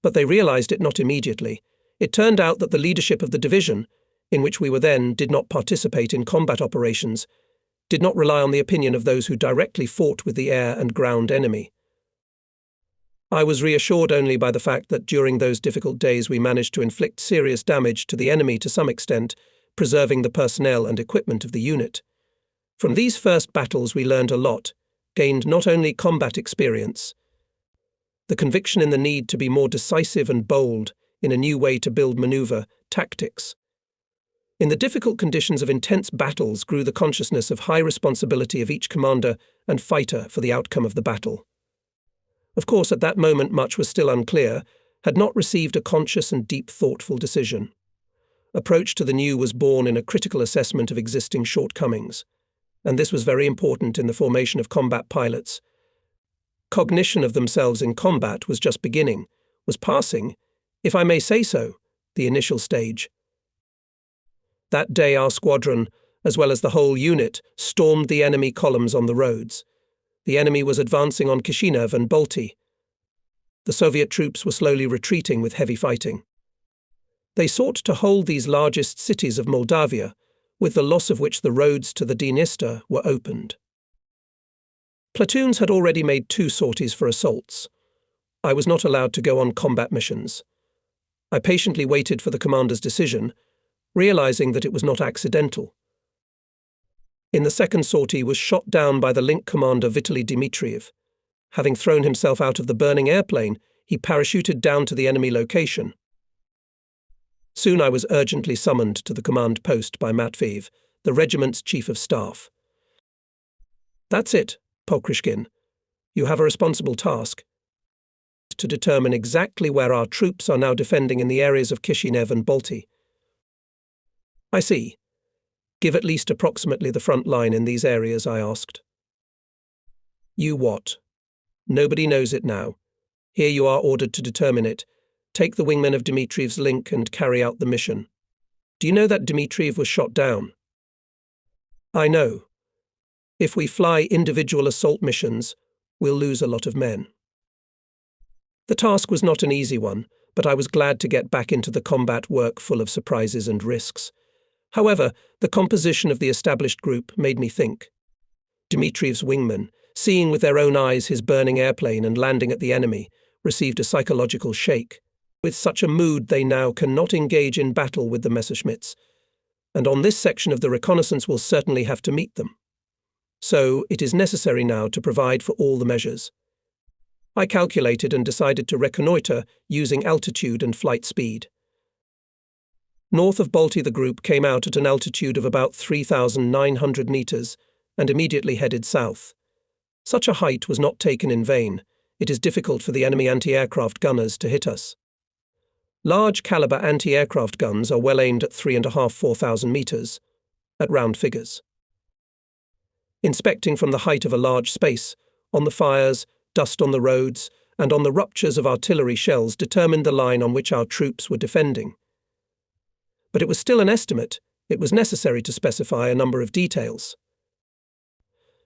But they realized it not immediately. It turned out that the leadership of the division, in which we were then, did not participate in combat operations, did not rely on the opinion of those who directly fought with the air and ground enemy. I was reassured only by the fact that during those difficult days we managed to inflict serious damage to the enemy to some extent, preserving the personnel and equipment of the unit. From these first battles we learned a lot, gained not only combat experience, the conviction in the need to be more decisive and bold in a new way to build maneuver, tactics. In the difficult conditions of intense battles grew the consciousness of high responsibility of each commander and fighter for the outcome of the battle. Of course, at that moment much was still unclear, had not received a conscious and deep thoughtful decision. Approach to the new was born in a critical assessment of existing shortcomings, and this was very important in the formation of combat pilots. Cognition of themselves in combat was just beginning, was passing, if I may say so, the initial stage. That day our squadron, as well as the whole unit, stormed the enemy columns on the roads. The enemy was advancing on Kishinev and Balti. The Soviet troops were slowly retreating with heavy fighting. They sought to hold these largest cities of Moldavia, with the loss of which the roads to the Dniester were opened. Platoons had already made 2 sorties for assaults. I was not allowed to go on combat missions. I patiently waited for the commander's decision, realizing that it was not accidental. In the second sortie was shot down by the link commander Vitaly Dmitriev. Having thrown himself out of the burning airplane, he parachuted down to the enemy location. Soon I was urgently summoned to the command post by Matveev, the regiment's chief of staff. "That's it, Pokrishkin. You have a responsible task to determine exactly where our troops are now defending in the areas of Kishinev and Balti." "I see. Give at least approximately the front line in these areas," I asked. "You what? Nobody knows it now. Here you are ordered to determine it. Take the wingmen of Dmitriev's link and carry out the mission. Do you know that Dmitriev was shot down?" "I know. If we fly individual assault missions, we'll lose a lot of men." The task was not an easy one, but I was glad to get back into the combat work full of surprises and risks. However, the composition of the established group made me think. Dmitriev's wingmen, seeing with their own eyes his burning airplane and landing at the enemy, received a psychological shake. With such a mood, they now cannot engage in battle with the Messerschmitts, and on this section of the reconnaissance will certainly have to meet them. So it is necessary now to provide for all the measures. I calculated and decided to reconnoitre using altitude and flight speed. North of Balti, the group came out at an altitude of about 3,900 meters and immediately headed south. Such a height was not taken in vain. It is difficult for the enemy anti-aircraft gunners to hit us. Large-caliber anti-aircraft guns are well aimed at 3,500–4,000 meters, at round figures. Inspecting from the height of a large space, on the fires, dust on the roads, and on the ruptures of artillery shells determined the line on which our troops were defending. But it was still an estimate. It was necessary to specify a number of details.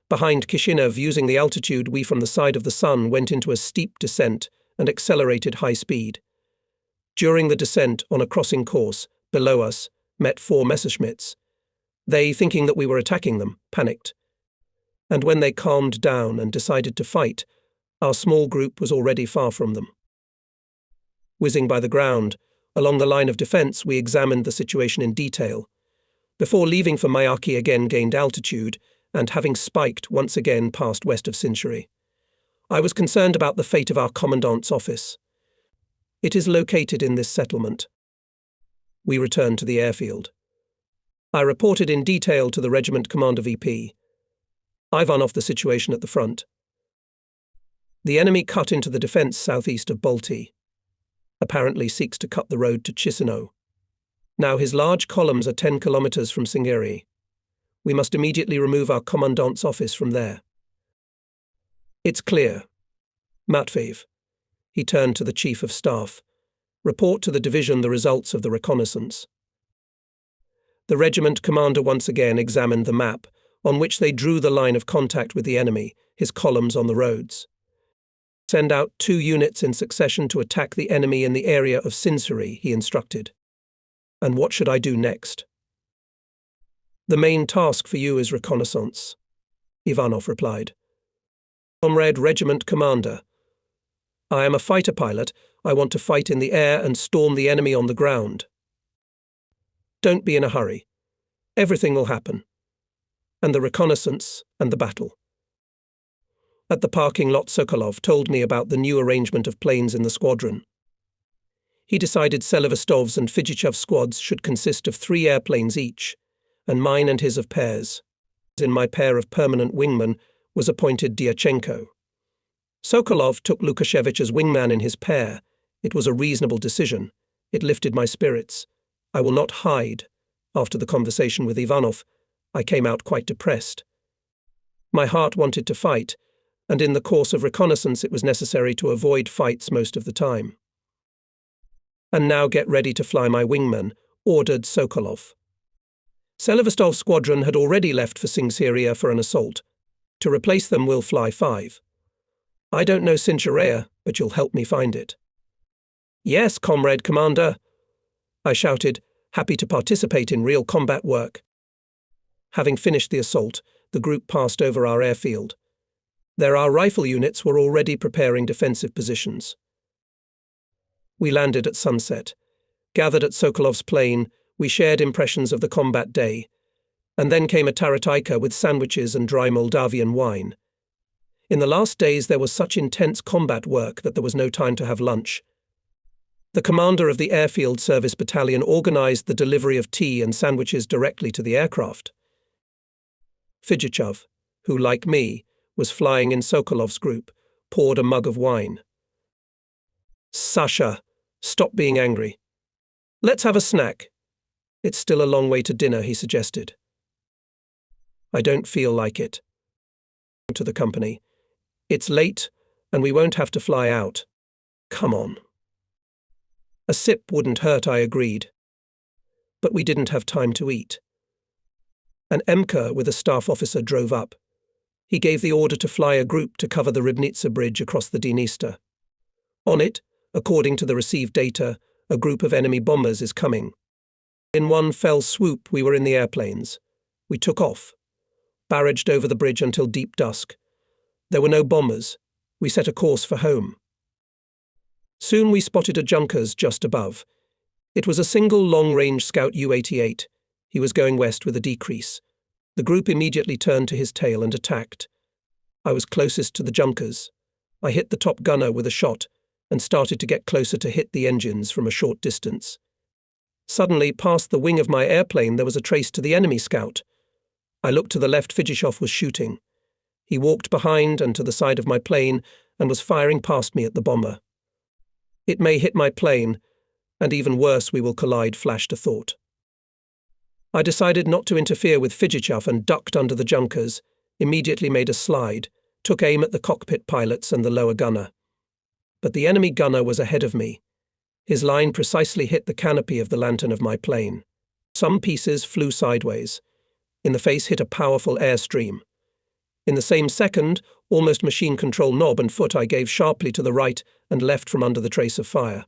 Behind Kishinev, using the altitude, we from the side of the sun went into a steep descent and accelerated high speed. During the descent, on a crossing course, below us, met 4 Messerschmitts. They, thinking that we were attacking them, panicked. And when they calmed down and decided to fight, our small group was already far from them. Whizzing by the ground, along the line of defence, we examined the situation in detail. Before leaving for Mayaki, again gained altitude, and having spiked once again past west of Sinchari. I was concerned about the fate of our commandant's office. It is located in this settlement. We returned to the airfield. I reported in detail to the regiment commander VP. Ivanov the situation at the front. The enemy cut into the defence southeast of Balti. Apparently seeks to cut the road to Chisinau. Now his large columns are 10 kilometers from Singeri. We must immediately remove our commandant's office from there. It's clear. Matveev. He turned to the chief of staff. Report to the division the results of the reconnaissance. The regiment commander once again examined the map, on which they drew the line of contact with the enemy, his columns on the roads. Send out 2 units in succession to attack the enemy in the area of Sinchari, he instructed. And what should I do next? The main task for you is reconnaissance, Ivanov replied. Comrade Regiment Commander, I am a fighter pilot. I want to fight in the air and storm the enemy on the ground. Don't be in a hurry. Everything will happen. And the reconnaissance and the battle. At the parking lot, Sokolov told me about the new arrangement of planes in the squadron. He decided Selivestov's and Fidjichev's squads should consist of 3 airplanes each, and mine and his of pairs. In my pair of permanent wingmen was appointed Dyachenko. Sokolov took Lukashevich as wingman in his pair. It was a reasonable decision. It lifted my spirits. I will not hide. After the conversation with Ivanov, I came out quite depressed. My heart wanted to fight, and in the course of reconnaissance it was necessary to avoid fights most of the time. And now get ready to fly my wingman, ordered Sokolov. Selivostov's squadron had already left for Singseria for an assault. To replace them, we'll fly 5. I don't know Sincherea, but you'll help me find it. Yes, comrade commander, I shouted, happy to participate in real combat work. Having finished the assault, the group passed over our airfield. There our rifle units were already preparing defensive positions. We landed at sunset. Gathered at Sokolov's plain, we shared impressions of the combat day, and then came a tarataika with sandwiches and dry Moldavian wine. In the last days there was such intense combat work that there was no time to have lunch. The commander of the Airfield Service Battalion organized the delivery of tea and sandwiches directly to the aircraft. Fidjichov, who, like me, was flying in Sokolov's group, poured a mug of wine. Sasha, stop being angry. Let's have a snack. It's still a long way to dinner, he suggested. I don't feel like it. To the company. It's late, and we won't have to fly out. Come on. A sip wouldn't hurt, I agreed. But we didn't have time to eat. An Emka with a staff officer drove up. He gave the order to fly a group to cover the Ribnitsa bridge across the Dniester. On it, according to the received data, a group of enemy bombers is coming. In one fell swoop, we were in the airplanes. We took off, barraged over the bridge until deep dusk. There were no bombers. We set a course for home. Soon we spotted a Junkers just above. It was a single long-range Scout U-88. He was going west with a decrease. The group immediately turned to his tail and attacked. I was closest to the Junkers. I hit the top gunner with a shot and started to get closer to hit the engines from a short distance. Suddenly, past the wing of my airplane, there was a trace to the enemy Scout. I looked to the left. Fidjichov was shooting. He walked behind and to the side of my plane and was firing past me at the bomber. It may hit my plane, and even worse, we will collide, flashed a thought. I decided not to interfere with Fidjichov and ducked under the Junkers, immediately made a slide, took aim at the cockpit pilots and the lower gunner. But the enemy gunner was ahead of me. His line precisely hit the canopy of the lantern of my plane. Some pieces flew sideways. In the face hit a powerful airstream. In the same second, almost machine control knob and foot I gave sharply to the right and left from under the trace of fire.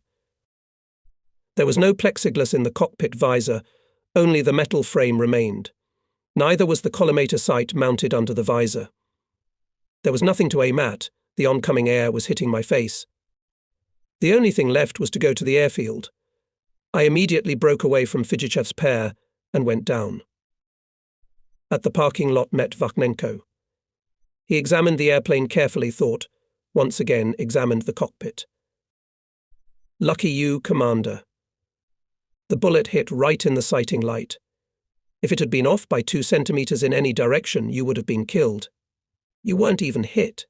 There was no plexiglass in the cockpit visor, only the metal frame remained. Neither was the collimator sight mounted under the visor. There was nothing to aim at. The oncoming air was hitting my face. The only thing left was to go to the airfield. I immediately broke away from Fidjichov's pair and went down. At the parking lot met Vakhnenko. He examined the airplane carefully, thought, once again examined the cockpit. Lucky you, Commander. The bullet hit right in the sighting light. If it had been off by 2 centimeters in any direction, you would have been killed. You weren't even hit.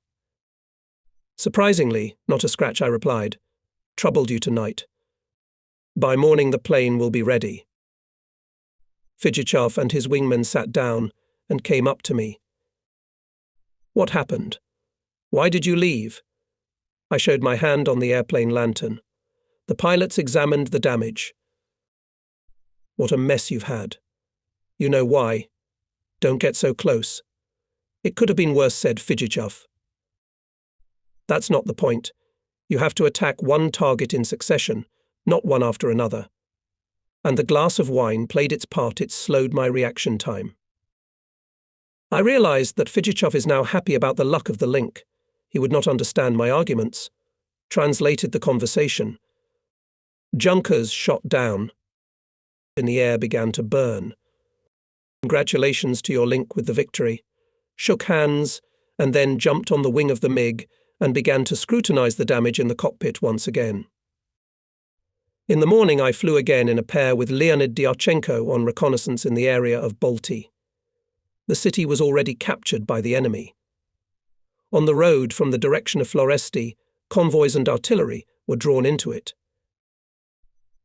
Surprisingly, not a scratch, I replied. Troubled you tonight. By morning the plane will be ready. Fidjichov and his wingman sat down and came up to me. What happened? Why did you leave? I showed my hand on the airplane lantern. The pilots examined the damage. What a mess you've had. You know why. Don't get so close. It could have been worse, said Fidjichov. That's not the point. You have to attack one target in succession, not one after another. And the glass of wine played its part. It slowed my reaction time. I realized that Fidjichov is now happy about the luck of the link. He would not understand my arguments. Translated the conversation. Junkers shot down. In the air began to burn. Congratulations to your link with the victory. Shook hands, and then jumped on the wing of the MiG and began to scrutinize the damage in the cockpit once again. In the morning I flew again in a pair with Leonid Dyachenko on reconnaissance in the area of Balti. The city was already captured by the enemy. On the road from the direction of Floresti, convoys and artillery were drawn into it.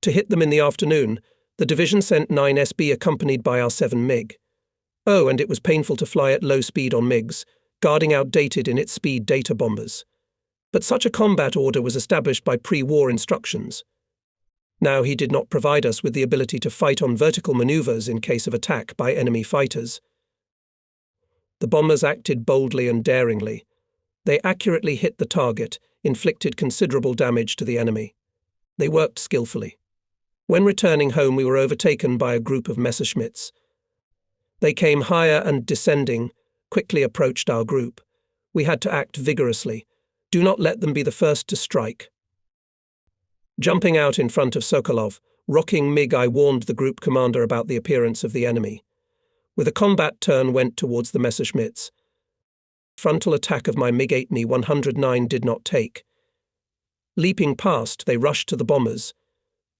To hit them in the afternoon, the division sent 9 SB accompanied by our 7 MiG. Oh, and it was painful to fly at low speed on MiGs, guarding outdated in its speed data bombers. But such a combat order was established by pre-war instructions. Now he did not provide us with the ability to fight on vertical maneuvers in case of attack by enemy fighters. The bombers acted boldly and daringly. They accurately hit the target, inflicted considerable damage to the enemy. They worked skillfully. When returning home, we were overtaken by a group of Messerschmitts. They came higher and, descending, quickly approached our group. We had to act vigorously. Do not let them be the first to strike. Jumping out in front of Sokolov, rocking MiG, I warned the group commander about the appearance of the enemy. With a combat turn, went towards the Messerschmitts. Frontal attack of my MiG-8 Me-109 did not take. Leaping past, they rushed to the bombers.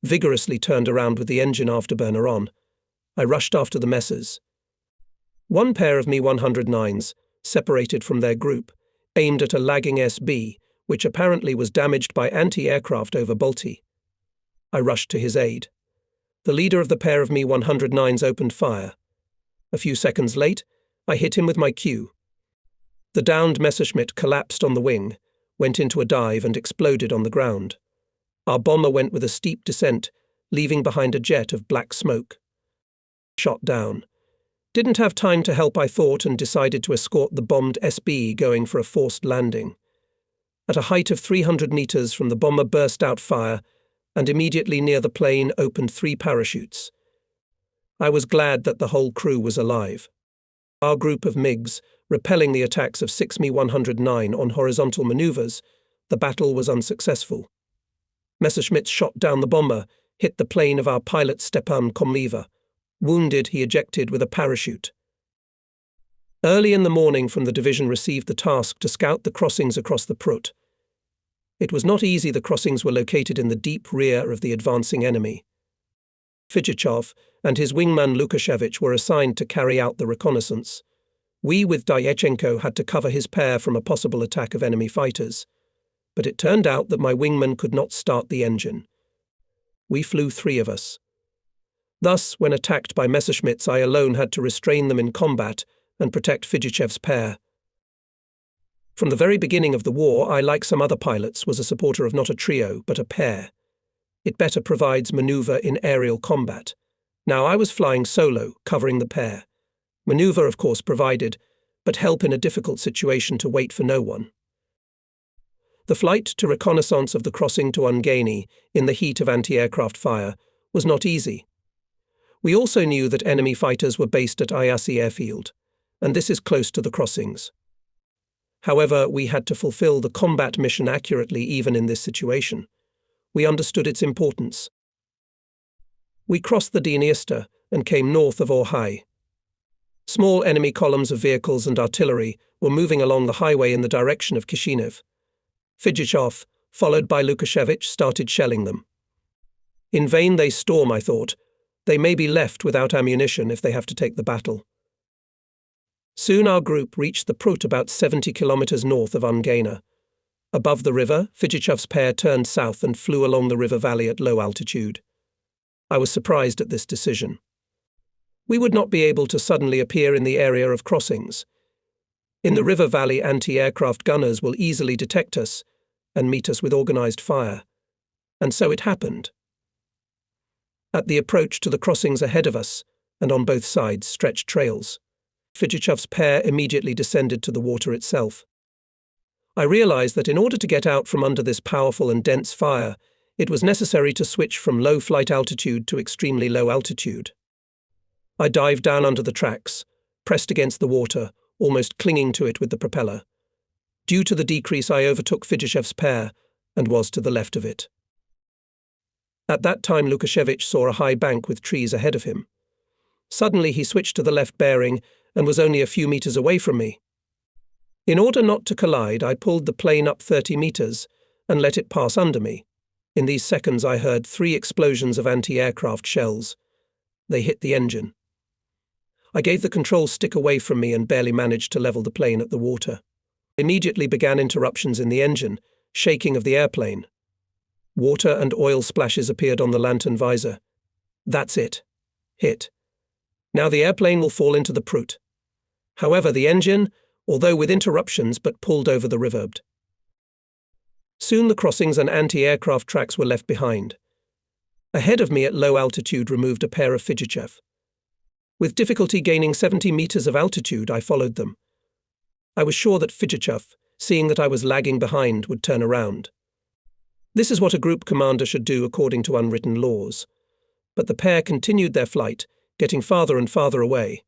Vigorously turned around with the engine afterburner on. I rushed after the Messers. One pair of Me-109s, separated from their group, aimed at a lagging SB, which apparently was damaged by anti-aircraft over Balti. I rushed to his aid. The leader of the pair of Me-109s opened fire. A few seconds late, I hit him with my Q. The downed Messerschmitt collapsed on the wing, went into a dive and exploded on the ground. Our bomber went with a steep descent, leaving behind a jet of black smoke. Shot down. Didn't have time to help, I thought, and decided to escort the bombed SB going for a forced landing. At a height of 300 meters from the bomber burst out fire, and immediately near the plane opened 3 parachutes. I was glad that the whole crew was alive. Our group of MiGs, repelling the attacks of 6 Me-109 on horizontal maneuvers, the battle was unsuccessful. Messerschmitt shot down the bomber, hit the plane of our pilot Stepan Komleva. Wounded, he ejected with a parachute. Early in the morning from the division received the task to scout the crossings across the Prut. It was not easy. The crossings were located in the deep rear of the advancing enemy. Fidjichov and his wingman Lukashevich were assigned to carry out the reconnaissance. We, with Dyachenko, had to cover his pair from a possible attack of enemy fighters. But it turned out that my wingman could not start the engine. We flew 3 of us. Thus, when attacked by Messerschmitts, I alone had to restrain them in combat and protect Fidjichev's pair. From the very beginning of the war, I, like some other pilots, was a supporter of not a trio, but a pair. It better provides maneuver in aerial combat. Now I was flying solo, covering the pair. Maneuver, of course, provided, but help in a difficult situation to wait for no one. The flight to reconnaissance of the crossing to Ungaini, in the heat of anti-aircraft fire, was not easy. We also knew that enemy fighters were based at Iasi airfield, and this is close to the crossings. However, we had to fulfill the combat mission accurately even in this situation. We understood its importance. We crossed the Dniester and came north of Orhai. Small enemy columns of vehicles and artillery were moving along the highway in the direction of Kishinev. Fidjichov, followed by Lukashevich, started shelling them. In vain they storm, I thought. They may be left without ammunition if they have to take the battle. Soon our group reached the Prut about 70 kilometers north of Ungaina. Above the river, Fidjichov's pair turned south and flew along the river valley at low altitude. I was surprised at this decision. We would not be able to suddenly appear in the area of crossings. In the river valley, anti-aircraft gunners will easily detect us and meet us with organized fire. And so it happened. At the approach to the crossings ahead of us, and on both sides stretched trails, Fidjichov's pair immediately descended to the water itself. I realized that in order to get out from under this powerful and dense fire, it was necessary to switch from low flight altitude to extremely low altitude. I dived down under the tracks, pressed against the water, almost clinging to it with the propeller. Due to the decrease, I overtook Fidjichev's pair and was to the left of it. At that time, Lukashevich saw a high bank with trees ahead of him. Suddenly, he switched to the left bearing and was only a few meters away from me. In order not to collide, I pulled the plane up 30 meters and let it pass under me. In these seconds, I heard 3 explosions of anti-aircraft shells. They hit the engine. I gave the control stick away from me and barely managed to level the plane at the water. Immediately began interruptions in the engine, shaking of the airplane. Water and oil splashes appeared on the lantern visor. That's it. Hit. Now the airplane will fall into the Prut. However, the engine, although with interruptions, but pulled over the riverbed. Soon the crossings and anti-aircraft tracks were left behind. Ahead of me at low altitude removed a pair of Fidjichev. With difficulty gaining 70 meters of altitude, I followed them. I was sure that Fidjichev, seeing that I was lagging behind, would turn around. This is what a group commander should do according to unwritten laws. But the pair continued their flight, getting farther and farther away.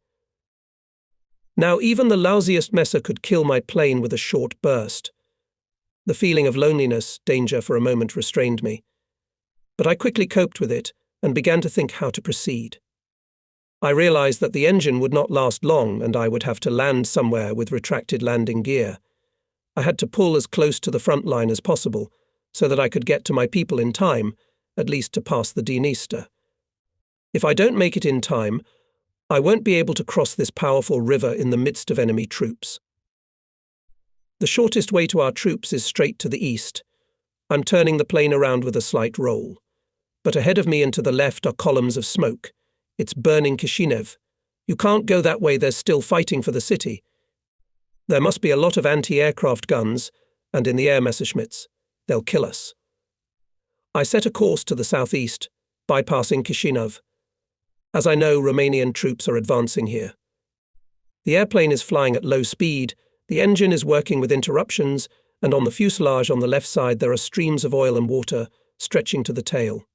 Now even the lousiest messer could kill my plane with a short burst. The feeling of loneliness, danger for a moment restrained me. But I quickly coped with it and began to think how to proceed. I realized that the engine would not last long and I would have to land somewhere with retracted landing gear. I had to pull as close to the front line as possible so that I could get to my people in time, at least to pass the Dniester. If I don't make it in time, I won't be able to cross this powerful river in the midst of enemy troops. The shortest way to our troops is straight to the east. I'm turning the plane around with a slight roll. But ahead of me and to the left are columns of smoke. It's burning Kishinev. You can't go that way, there's still fighting for the city. There must be a lot of anti-aircraft guns, and in the air Messerschmitts. They'll kill us. I set a course to the southeast, bypassing Kishinev. As I know, Romanian troops are advancing here. The airplane is flying at low speed, the engine is working with interruptions, and on the fuselage on the left side there are streams of oil and water stretching to the tail.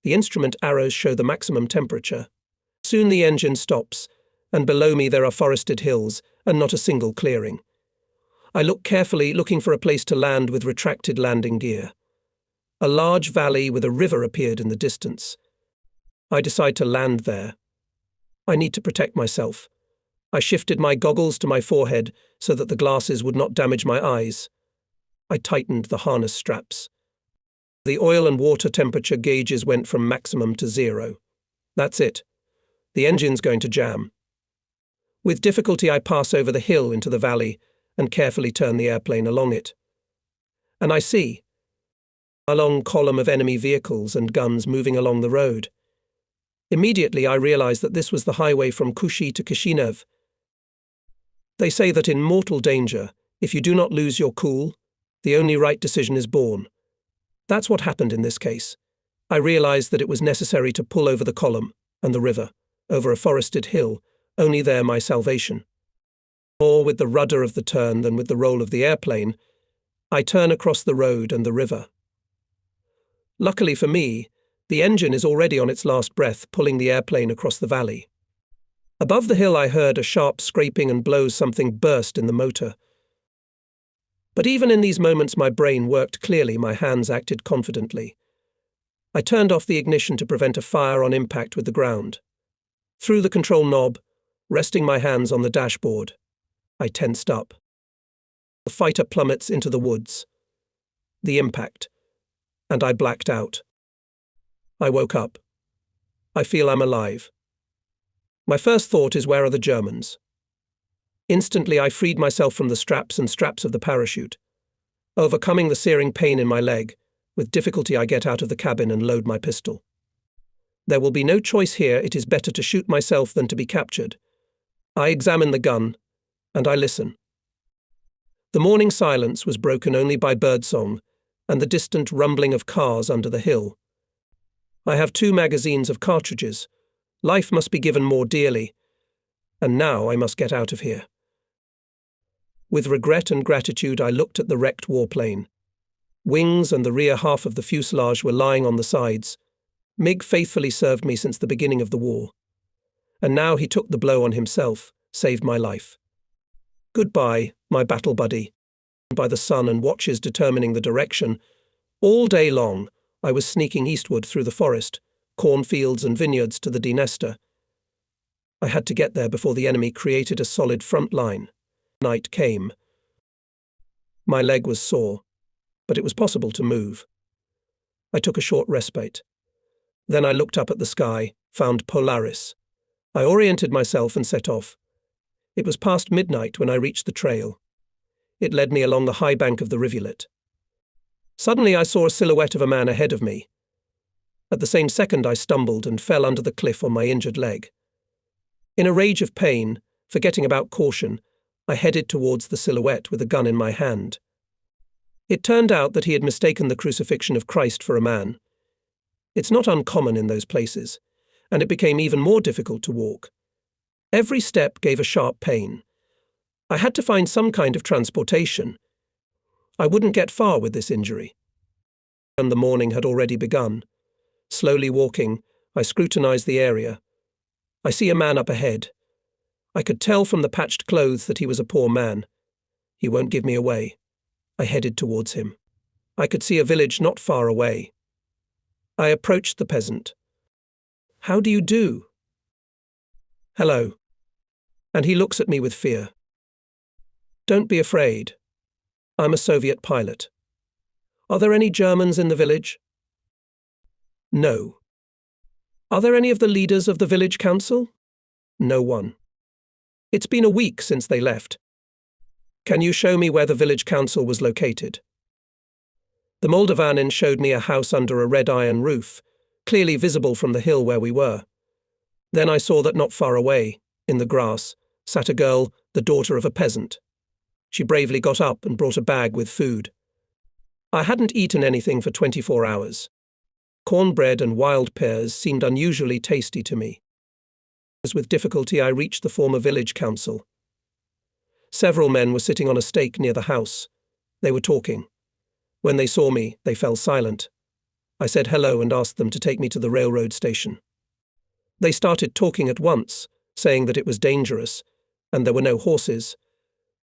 The instrument arrows show the maximum temperature. Soon the engine stops, and below me there are forested hills and not a single clearing. I look carefully, looking for a place to land with retracted landing gear. A large valley with a river appeared in the distance. I decide to land there. I need to protect myself. I shifted my goggles to my forehead so that the glasses would not damage my eyes. I tightened the harness straps. The oil and water temperature gauges went from maximum to 0. That's it. The engine's going to jam. With difficulty I pass over the hill into the valley and carefully turn the airplane along it. And I see a long column of enemy vehicles and guns moving along the road. Immediately I realized that this was the highway from Kushi to Kishinev. They say that in mortal danger, if you do not lose your cool, the only right decision is born. That's what happened in this case. I realized that it was necessary to pull over the column and the river, over a forested hill, only there my salvation. More with the rudder of the turn than with the roll of the airplane, I turn across the road and the river. Luckily for me, the engine is already on its last breath, pulling the airplane across the valley. Above the hill I heard a sharp scraping and blows something burst in the motor. But even in these moments my brain worked clearly, my hands acted confidently. I turned off the ignition to prevent a fire on impact with the ground. Through the control knob, resting my hands on the dashboard, I tensed up. The fighter plummets into the woods. The impact. And I blacked out. I woke up. I feel I'm alive. My first thought is, where are the Germans? Instantly I freed myself from the straps of the parachute. Overcoming the searing pain in my leg, with difficulty I get out of the cabin and load my pistol. There will be no choice here, it is better to shoot myself than to be captured. I examine the gun, and I listen. The morning silence was broken only by birdsong and the distant rumbling of cars under the hill. I have 2 magazines of cartridges. Life must be given more dearly, and now I must get out of here. With regret and gratitude I looked at the wrecked warplane. Wings and the rear half of the fuselage were lying on the sides. MiG faithfully served me since the beginning of the war. And now he took the blow on himself, saved my life. Goodbye, my battle buddy. By the sun and watches determining the direction, all day long I was sneaking eastward through the forest, cornfields and vineyards to the Dniester. I had to get there before the enemy created a solid front line. Night came. My leg was sore, but it was possible to move. I took a short respite. Then I looked up at the sky, found Polaris. I oriented myself and set off. It was past midnight when I reached the trail. It led me along the high bank of the rivulet. Suddenly I saw a silhouette of a man ahead of me. At the same second I stumbled and fell under the cliff on my injured leg. In a rage of pain, forgetting about caution, I headed towards the silhouette with a gun in my hand. It turned out that he had mistaken the crucifixion of Christ for a man. It's not uncommon in those places, and it became even more difficult to walk. Every step gave a sharp pain. I had to find some kind of transportation. I wouldn't get far with this injury. And the morning had already begun. Slowly walking, I scrutinized the area. I see a man up ahead. I could tell from the patched clothes that he was a poor man. He won't give me away. I headed towards him. I could see a village not far away. I approached the peasant. "How do you do?" "Hello." And he looks at me with fear. "Don't be afraid. I'm a Soviet pilot. Are there any Germans in the village?" "No." "Are there any of the leaders of the village council?" "No one." "It's been a week since they left. Can you show me where the village council was located?" The Moldavanin showed me a house under a red iron roof, clearly visible from the hill where we were. Then I saw that not far away, in the grass, sat a girl, the daughter of a peasant. She bravely got up and brought a bag with food. I hadn't eaten anything for 24 hours. Cornbread and wild pears seemed unusually tasty to me. With difficulty I reached the former village council. Several men were sitting on a stake near the house. They were talking. When they saw me, they fell silent. I said hello and asked them to take me to the railroad station. They started talking at once, saying that it was dangerous, and there were no horses.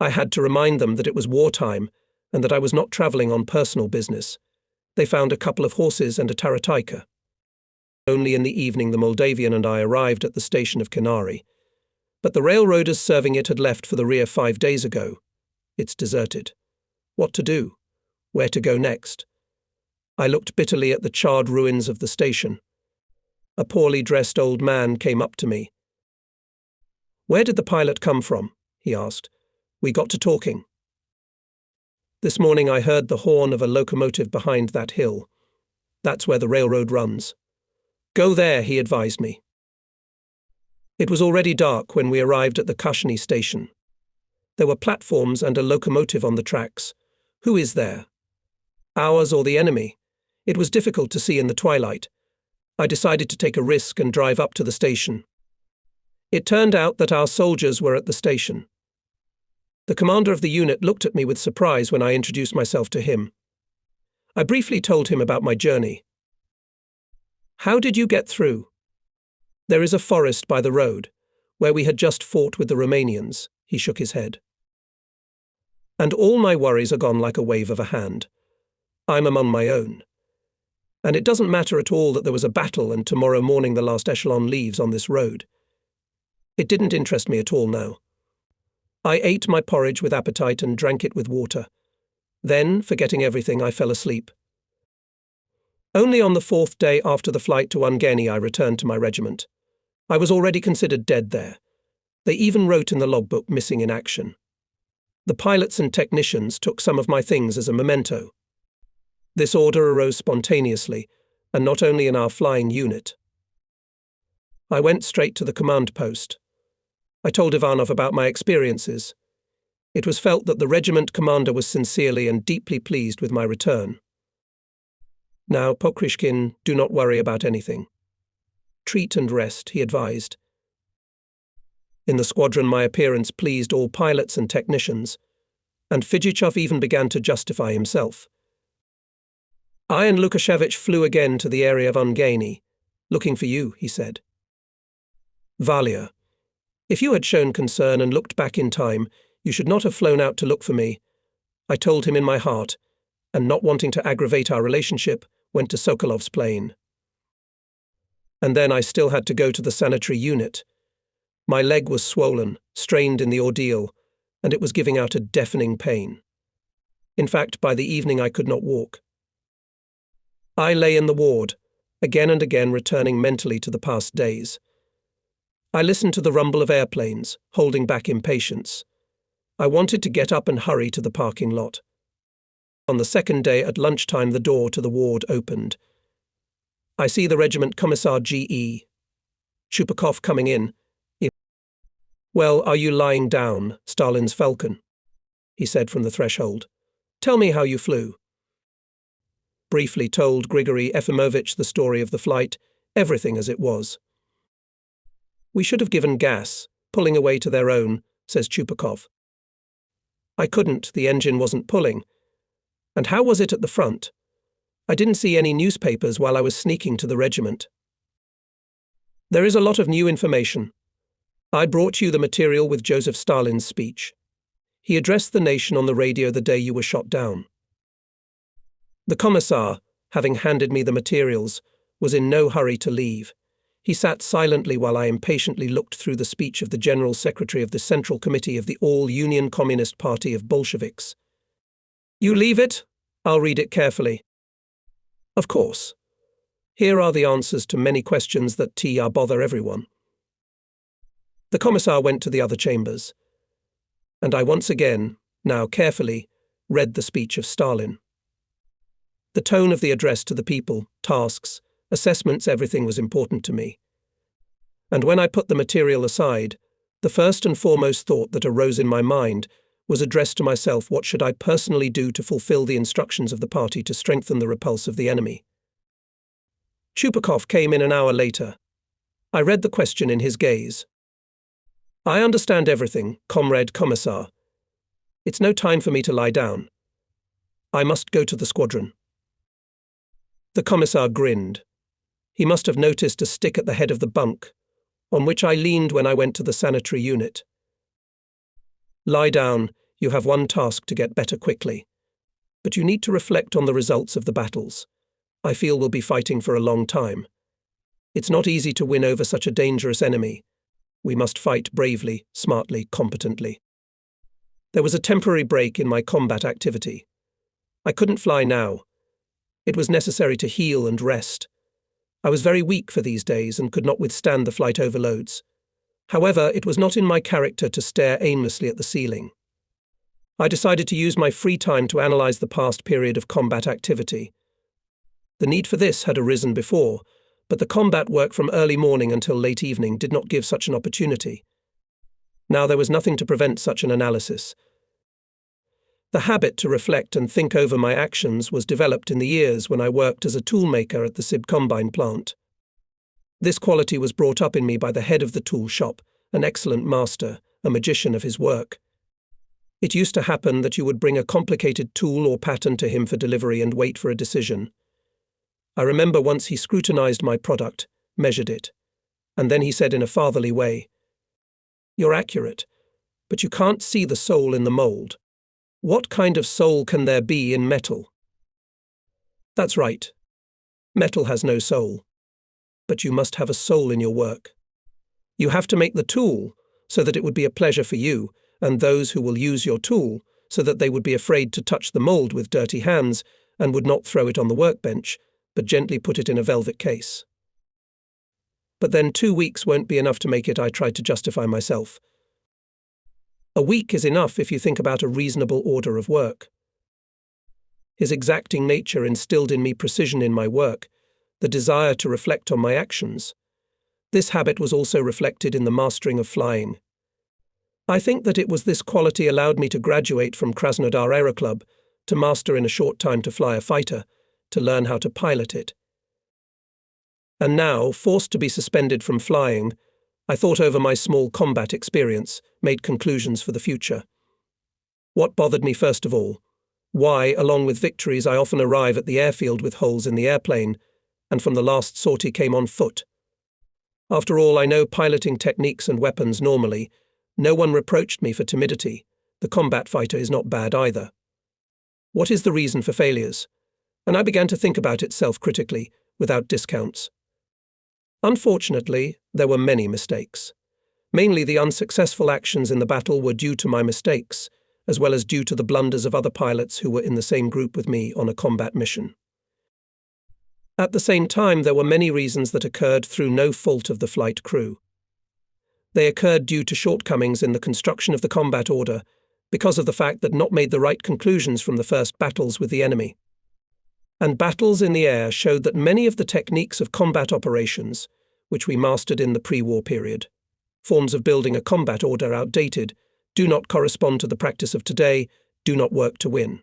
I had to remind them that it was wartime, and that I was not travelling on personal business. They found a couple of horses and a taratayka. Only in the evening the Moldavian and I arrived at the station of Canary. But the railroaders serving it had left for the rear 5 days ago. It's deserted. What to do? Where to go next? I looked bitterly at the charred ruins of the station. A poorly dressed old man came up to me. "Where did the pilot come from?" he asked. We got to talking. "This morning I heard the horn of a locomotive behind that hill. That's where the railroad runs. Go there," he advised me. It was already dark when we arrived at the Kashani station. There were platforms and a locomotive on the tracks. Who is there? Ours or the enemy? It was difficult to see in the twilight. I decided to take a risk and drive up to the station. It turned out that our soldiers were at the station. The commander of the unit looked at me with surprise when I introduced myself to him. I briefly told him about my journey. "How did you get through?" "There is a forest by the road, where we had just fought with the Romanians," he shook his head. "And all my worries are gone like a wave of a hand. I'm among my own. And it doesn't matter at all that there was a battle and tomorrow morning the last echelon leaves on this road. It didn't interest me at all now. I ate my porridge with appetite and drank it with water. Then, forgetting everything, I fell asleep. Only on the 4th day after the flight to Ungeni I returned to my regiment. I was already considered dead there. They even wrote in the logbook missing in action. The pilots and technicians took some of my things as a memento. This order arose spontaneously, and not only in our flying unit. I went straight to the command post. I told Ivanov about my experiences. It was felt that the regiment commander was sincerely and deeply pleased with my return. "Now, Pokrishkin, do not worry about anything. Treat and rest," he advised. In the squadron my appearance pleased all pilots and technicians, and Fidjichov even began to justify himself. "I and Lukashevich flew again to the area of Ungeni, looking for you," he said. "Valia, if you had shown concern and looked back in time, you should not have flown out to look for me," I told him in my heart, and not wanting to aggravate our relationship, went to Sokolov's plane. And then I still had to go to the sanitary unit. My leg was swollen, strained in the ordeal, and it was giving out a deafening pain. In fact, by the evening I could not walk. I lay in the ward, again and again returning mentally to the past days. I listened to the rumble of airplanes, holding back impatience. I wanted to get up and hurry to the parking lot. On the 2nd day at lunchtime the door to the ward opened. I see the regiment commissar G.E. Chupakov coming in. "Well, are you lying down, Stalin's falcon?" he said from the threshold. "Tell me how you flew." briefly told Grigory Efimovich the story of the flight, everything as it was. "We should have given gas, pulling away to their own," says Chupakov. "I couldn't, the engine wasn't pulling. And how was it at the front? I didn't see any newspapers while I was sneaking to the regiment." There is a lot of new information. I brought you the material with Joseph Stalin's speech. He addressed the nation on the radio the day you were shot down. The commissar, having handed me the materials, was in no hurry to leave. He sat silently while I impatiently looked through the speech of the General Secretary of the Central Committee of the All-Union Communist Party of Bolsheviks. "You leave it? I'll read it carefully." "Of course. Here are the answers to many questions that bother everyone." The commissar went to the other chambers, and I once again, now carefully, read the speech of Stalin. The tone of the address to the people, tasks, assessments, everything was important to me. And when I put the material aside, the first and foremost thought that arose in my mind was addressed to myself: what should I personally do to fulfill the instructions of the party to strengthen the repulse of the enemy? Chupakov came in an hour later. I read the question in his gaze. "I understand everything, Comrade Commissar. It's no time for me to lie down. I must go to the squadron." The commissar grinned. He must have noticed a stick at the head of the bunk, on which I leaned when I went to the sanitary unit. "Lie down, you have one task to get better quickly. But you need to reflect on the results of the battles. I feel we'll be fighting for a long time. It's not easy to win over such a dangerous enemy. We must fight bravely, smartly, competently." There was a temporary break in my combat activity. I couldn't fly now. It was necessary to heal and rest. I was very weak for these days and could not withstand the flight overloads. However, it was not in my character to stare aimlessly at the ceiling. I decided to use my free time to analyze the past period of combat activity. The need for this had arisen before, but the combat work from early morning until late evening did not give such an opportunity. Now there was nothing to prevent such an analysis. The habit to reflect and think over my actions was developed in the years when I worked as a toolmaker at the SIB Combine plant. This quality was brought up in me by the head of the tool shop, an excellent master, a magician of his work. It used to happen that you would bring a complicated tool or pattern to him for delivery and wait for a decision. I remember once he scrutinized my product, measured it, and then he said in a fatherly way, "You're accurate, but you can't see the soul in the mold. What kind of soul can there be in metal?" That's right. Metal has no soul. But you must have a soul in your work. You have to make the tool so that it would be a pleasure for you and those who will use your tool, so that they would be afraid to touch the mold with dirty hands and would not throw it on the workbench, but gently put it in a velvet case. But then 2 weeks won't be enough to make it, I tried to justify myself. A week is enough if you think about a reasonable order of work. His exacting nature instilled in me precision in my work, the desire to reflect on my actions. This habit was also reflected in the mastering of flying. I think that it was this quality allowed me to graduate from Krasnodar Aeroclub, to master in a short time to fly a fighter, to learn how to pilot it. And now, forced to be suspended from flying, I thought over my small combat experience, made conclusions for the future. What bothered me first of all? Why, along with victories, I often arrive at the airfield with holes in the airplane, and from the last sortie came on foot. After all, I know piloting techniques and weapons normally. No one reproached me for timidity. The combat fighter is not bad either. What is the reason for failures? And I began to think about it self-critically, without discounts. Unfortunately, there were many mistakes. Mainly the unsuccessful actions in the battle were due to my mistakes, as well as due to the blunders of other pilots who were in the same group with me on a combat mission. At the same time, there were many reasons that occurred through no fault of the flight crew. They occurred due to shortcomings in the construction of the combat order, because of the fact that not made the right conclusions from the first battles with the enemy. And battles in the air showed that many of the techniques of combat operations, which we mastered in the pre-war period, forms of building a combat order outdated, do not correspond to the practice of today, do not work to win.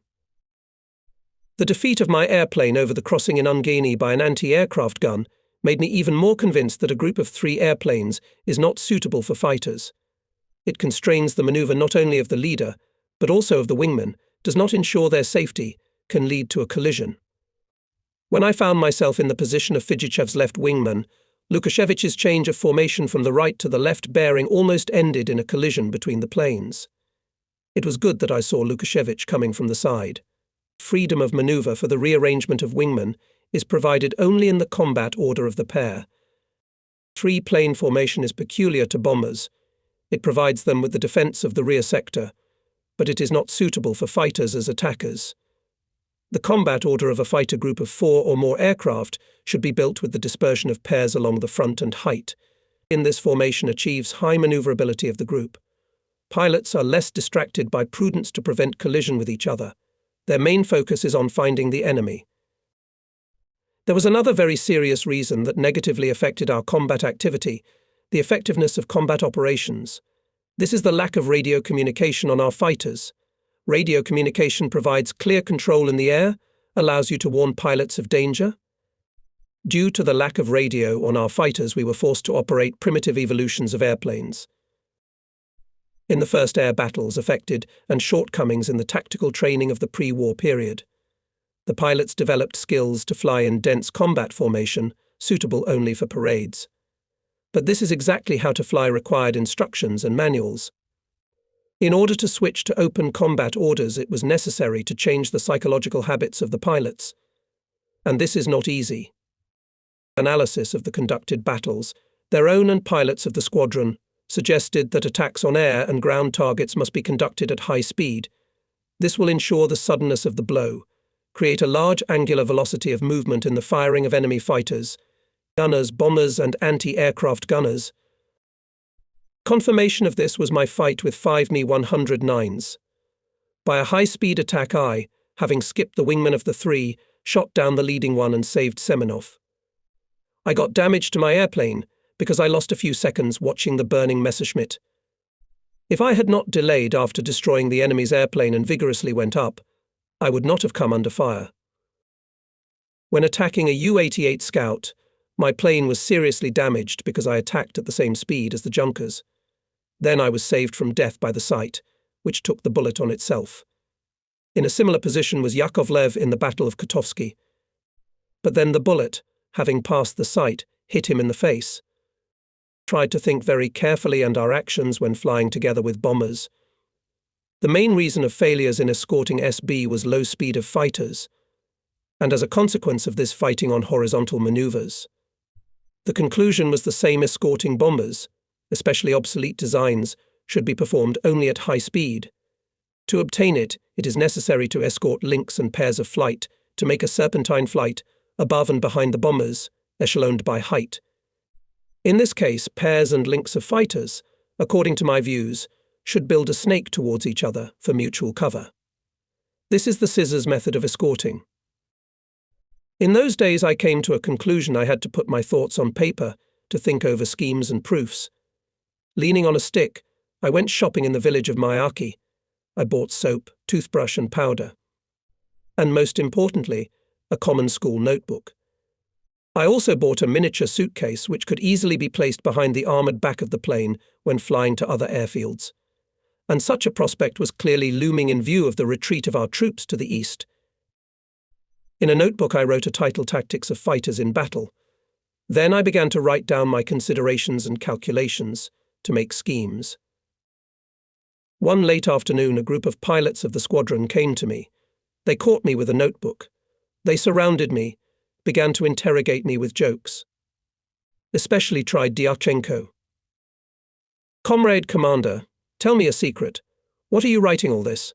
The defeat of my airplane over the crossing in Ungeni by an anti-aircraft gun made me even more convinced that a group of 3 airplanes is not suitable for fighters. It constrains the maneuver not only of the leader, but also of the wingmen, does not ensure their safety, can lead to a collision. When I found myself in the position of Fijichev's left wingman, Lukashevich's change of formation from the right to the left bearing almost ended in a collision between the planes. It was good that I saw Lukashevich coming from the side. Freedom of maneuver for the rearrangement of wingmen is provided only in the combat order of the pair. 3-plane formation is peculiar to bombers. It provides them with the defense of the rear sector, but it is not suitable for fighters as attackers. The combat order of a fighter group of 4 or more aircraft should be built with the dispersion of pairs along the front and height. In this formation achieves high maneuverability of the group. Pilots are less distracted by prudence to prevent collision with each other. Their main focus is on finding the enemy. There was another very serious reason that negatively affected our combat activity, the effectiveness of combat operations. This is the lack of radio communication on our fighters. Radio communication provides clear control in the air, allows you to warn pilots of danger. Due to the lack of radio on our fighters, we were forced to operate primitive evolutions of airplanes. In the first air battles affected and shortcomings in the tactical training of the pre-war period. The pilots developed skills to fly in dense combat formation, suitable only for parades. But this is exactly how to fly required instructions and manuals. In order to switch to open combat orders, it was necessary to change the psychological habits of the pilots. And this is not easy. Analysis of the conducted battles, their own and pilots of the squadron, suggested that attacks on air and ground targets must be conducted at high speed. This will ensure the suddenness of the blow, create a large angular velocity of movement in the firing of enemy fighters, gunners, bombers, and anti-aircraft gunners. Confirmation of this was my fight with 5 Mi-109s. By a high-speed attack I, having skipped the wingman of the 3, shot down the leading one and saved Semenov. I got damage to my airplane because I lost a few seconds watching the burning Messerschmitt. If I had not delayed after destroying the enemy's airplane and vigorously went up, I would not have come under fire. When attacking a U-88 Scout, my plane was seriously damaged because I attacked at the same speed as the Junkers. Then I was saved from death by the sight, which took the bullet on itself. In a similar position was Yakovlev in the Battle of Kotovsky. But then the bullet, having passed the sight, hit him in the face. Tried to think very carefully and our actions when flying together with bombers. The main reason of failures in escorting SB was low speed of fighters, and as a consequence of this fighting on horizontal maneuvers. The conclusion was the same: escorting bombers, especially obsolete designs, should be performed only at high speed. To obtain it, it is necessary to escort links and pairs of flight to make a serpentine flight above and behind the bombers, echeloned by height. In this case, pairs and links of fighters, according to my views, should build a snake towards each other for mutual cover. This is the scissors method of escorting. In those days I came to a conclusion. I had to put my thoughts on paper to think over schemes and proofs. Leaning on a stick, I went shopping in the village of Miyake. I bought soap, toothbrush and powder. And most importantly, a common school notebook. I also bought a miniature suitcase which could easily be placed behind the armoured back of the plane when flying to other airfields. And such a prospect was clearly looming in view of the retreat of our troops to the east. In a notebook I wrote a title: Tactics of Fighters in Battle. Then I began to write down my considerations and calculations, to make schemes. One late afternoon a group of pilots of the squadron came to me. They caught me with a notebook. They surrounded me, began to interrogate me with jokes. Especially tried Dyachenko. "Comrade Commander, tell me a secret. What are you writing all this?"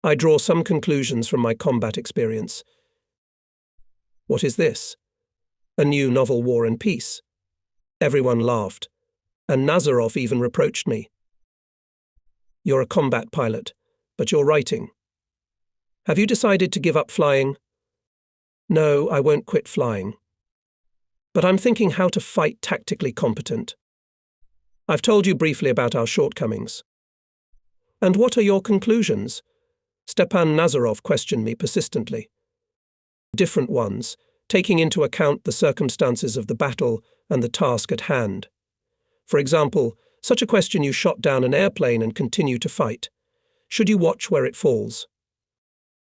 I draw some conclusions from my combat experience. What is this? A new novel, War and Peace. Everyone laughed, and Nazarov even reproached me. You're a combat pilot, but you're writing. Have you decided to give up flying? No, I won't quit flying. But I'm thinking how to fight tactically competent. I've told you briefly about our shortcomings. And what are your conclusions? Stepan Nazarov questioned me persistently. Different ones, taking into account the circumstances of the battle and the task at hand. For example, such a question: you shot down an airplane and continue to fight. Should you watch where it falls?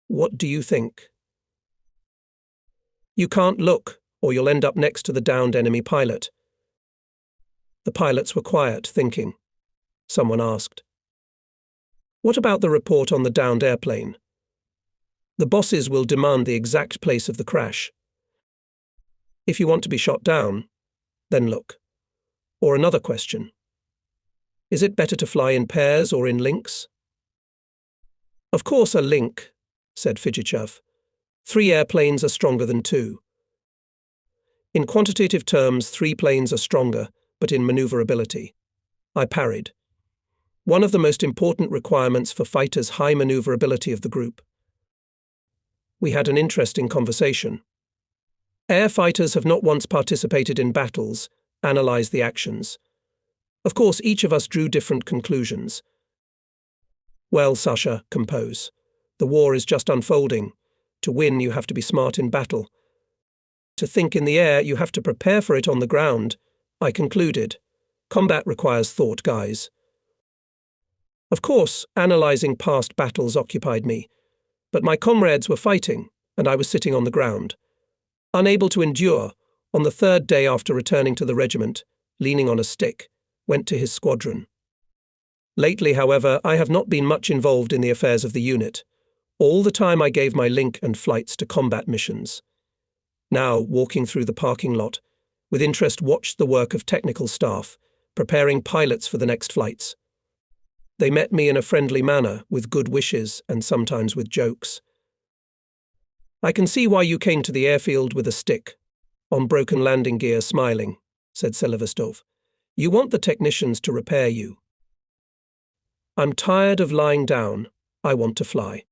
What do you think? You can't look, or you'll end up next to the downed enemy pilot. The pilots were quiet, thinking. Someone asked, "What about the report on the downed airplane?" The bosses will demand the exact place of the crash. If you want to be shot down, then look. Or another question. Is it better to fly in pairs or in links? Of course a link, said Fidjichav. 3 airplanes are stronger than 2. In quantitative terms, 3 planes are stronger, but in maneuverability. I parried. One of the most important requirements for fighters' high maneuverability of the group. We had an interesting conversation. Air fighters have not once participated in battles, analysed the actions. Of course, each of us drew different conclusions. Well, Sasha, compose. The war is just unfolding. To win, you have to be smart in battle. To think in the air, you have to prepare for it on the ground. I concluded. Combat requires thought, guys. Of course, analysing past battles occupied me, but my comrades were fighting, and I was sitting on the ground. Unable to endure, on the 3rd day after returning to the regiment, leaning on a stick, went to his squadron. Lately, however, I have not been much involved in the affairs of the unit. All the time I gave my link and flights to combat missions. Now, walking through the parking lot, with interest watched the work of technical staff, preparing pilots for the next flights. They met me in a friendly manner, with good wishes and sometimes with jokes. I can see why you came to the airfield with a stick, on broken landing gear, smiling, said Selavastov. You want the technicians to repair you. I'm tired of lying down. I want to fly.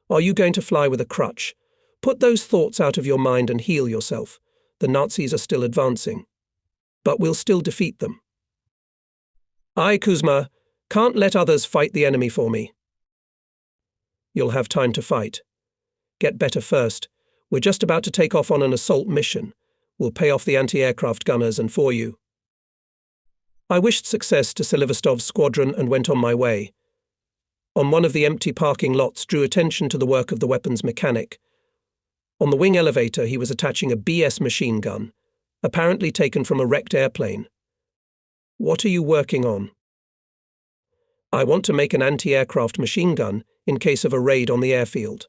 Are you going to fly with a crutch? Put those thoughts out of your mind and heal yourself. The Nazis are still advancing. But we'll still defeat them. I, Kuzma, can't let others fight the enemy for me. You'll have time to fight. Get better first. We're just about to take off on an assault mission. We'll pay off the anti-aircraft gunners and for you. I wished success to Selavastov's squadron and went on my way. On one of the empty parking lots, drew attention to the work of the weapons mechanic. On the wing elevator, he was attaching a BS machine gun, apparently taken from a wrecked airplane. What are you working on? I want to make an anti-aircraft machine gun in case of a raid on the airfield.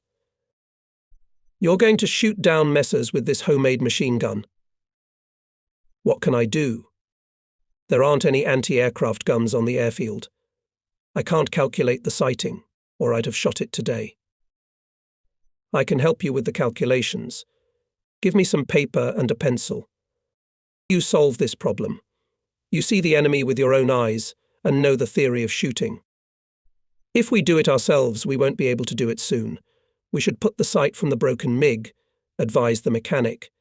You're going to shoot down messers with this homemade machine gun. What can I do? There aren't any anti-aircraft guns on the airfield. I can't calculate the sighting, or I'd have shot it today. I can help you with the calculations. Give me some paper and a pencil. You solve this problem. You see the enemy with your own eyes and know the theory of shooting. If we do it ourselves, we won't be able to do it soon. We should put the sight from the broken MiG, advised the mechanic,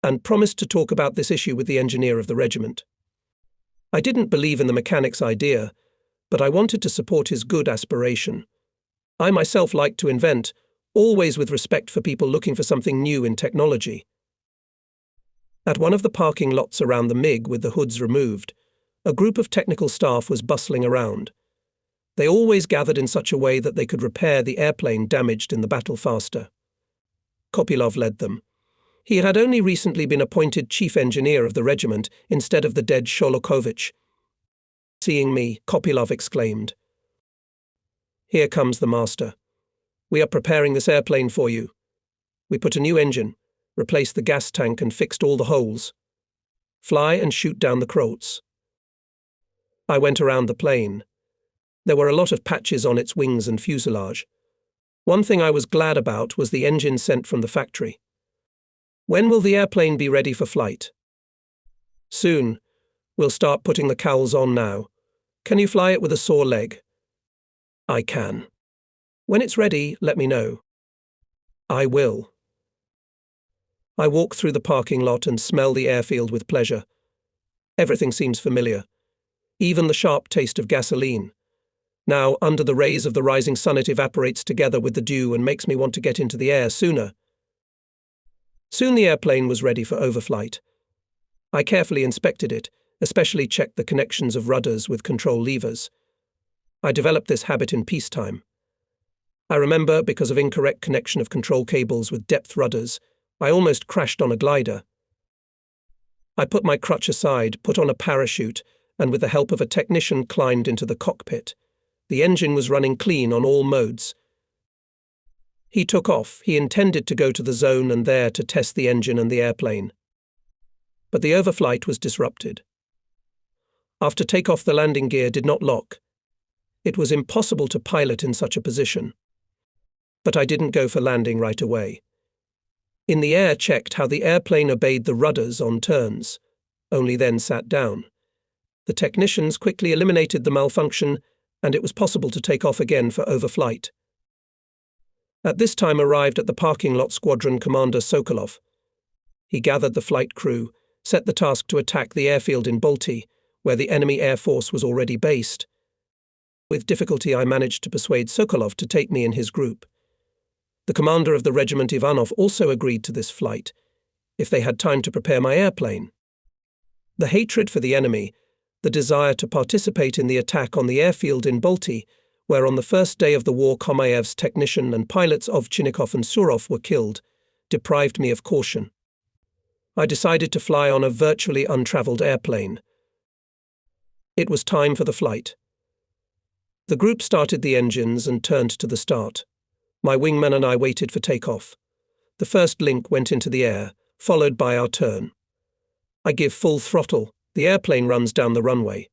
and promised to talk about this issue with the engineer of the regiment. I didn't believe in the mechanic's idea, but I wanted to support his good aspiration. I myself like to invent, always with respect for people looking for something new in technology. At one of the parking lots around the MiG with the hoods removed, a group of technical staff was bustling around. They always gathered in such a way that they could repair the airplane damaged in the battle faster. Kopylov led them. He had only recently been appointed chief engineer of the regiment instead of the dead Sholokovich. Seeing me, Kopylov exclaimed, "Here comes the master. We are preparing this airplane for you. We put a new engine, replaced the gas tank and fixed all the holes. Fly and shoot down the Krolts." I went around the plane. There were a lot of patches on its wings and fuselage. One thing I was glad about was the engine sent from the factory. When will the airplane be ready for flight? Soon. We'll start putting the cowls on now. Can you fly it with a sore leg? I can. When it's ready, let me know. I will. I walk through the parking lot and smell the airfield with pleasure. Everything seems familiar. Even the sharp taste of gasoline. Now, under the rays of the rising sun, it evaporates together with the dew and makes me want to get into the air sooner. Soon the airplane was ready for overflight. I carefully inspected it, especially checked the connections of rudders with control levers. I developed this habit in peacetime. I remember, because of incorrect connection of control cables with depth rudders, I almost crashed on a glider. I put my crutch aside, put on a parachute, and with the help of a technician climbed into the cockpit. The engine was running clean on all modes. He took off. He intended to go to the zone and there to test the engine and the airplane. But the overflight was disrupted. After takeoff, the landing gear did not lock. It was impossible to pilot in such a position. But I didn't go for landing right away. In the air, checked how the airplane obeyed the rudders on turns, only then sat down. The technicians quickly eliminated the malfunction, and it was possible to take off again for overflight. At this time arrived at the parking lot Squadron Commander Sokolov. He gathered the flight crew, set the task to attack the airfield in Balti, where the enemy air force was already based. With difficulty I managed to persuade Sokolov to take me in his group. The commander of the regiment Ivanov also agreed to this flight, if they had time to prepare my airplane. The hatred for the enemy, the desire to participate in the attack on the airfield in Balti, where on the first day of the war Komayev's technician and pilots Ovchinnikov and Surov were killed, deprived me of caution. I decided to fly on a virtually untravelled airplane. It was time for the flight. The group started the engines and turned to the start. My wingman and I waited for takeoff. The first link went into the air, followed by our turn. I give full throttle. The airplane runs down the runway.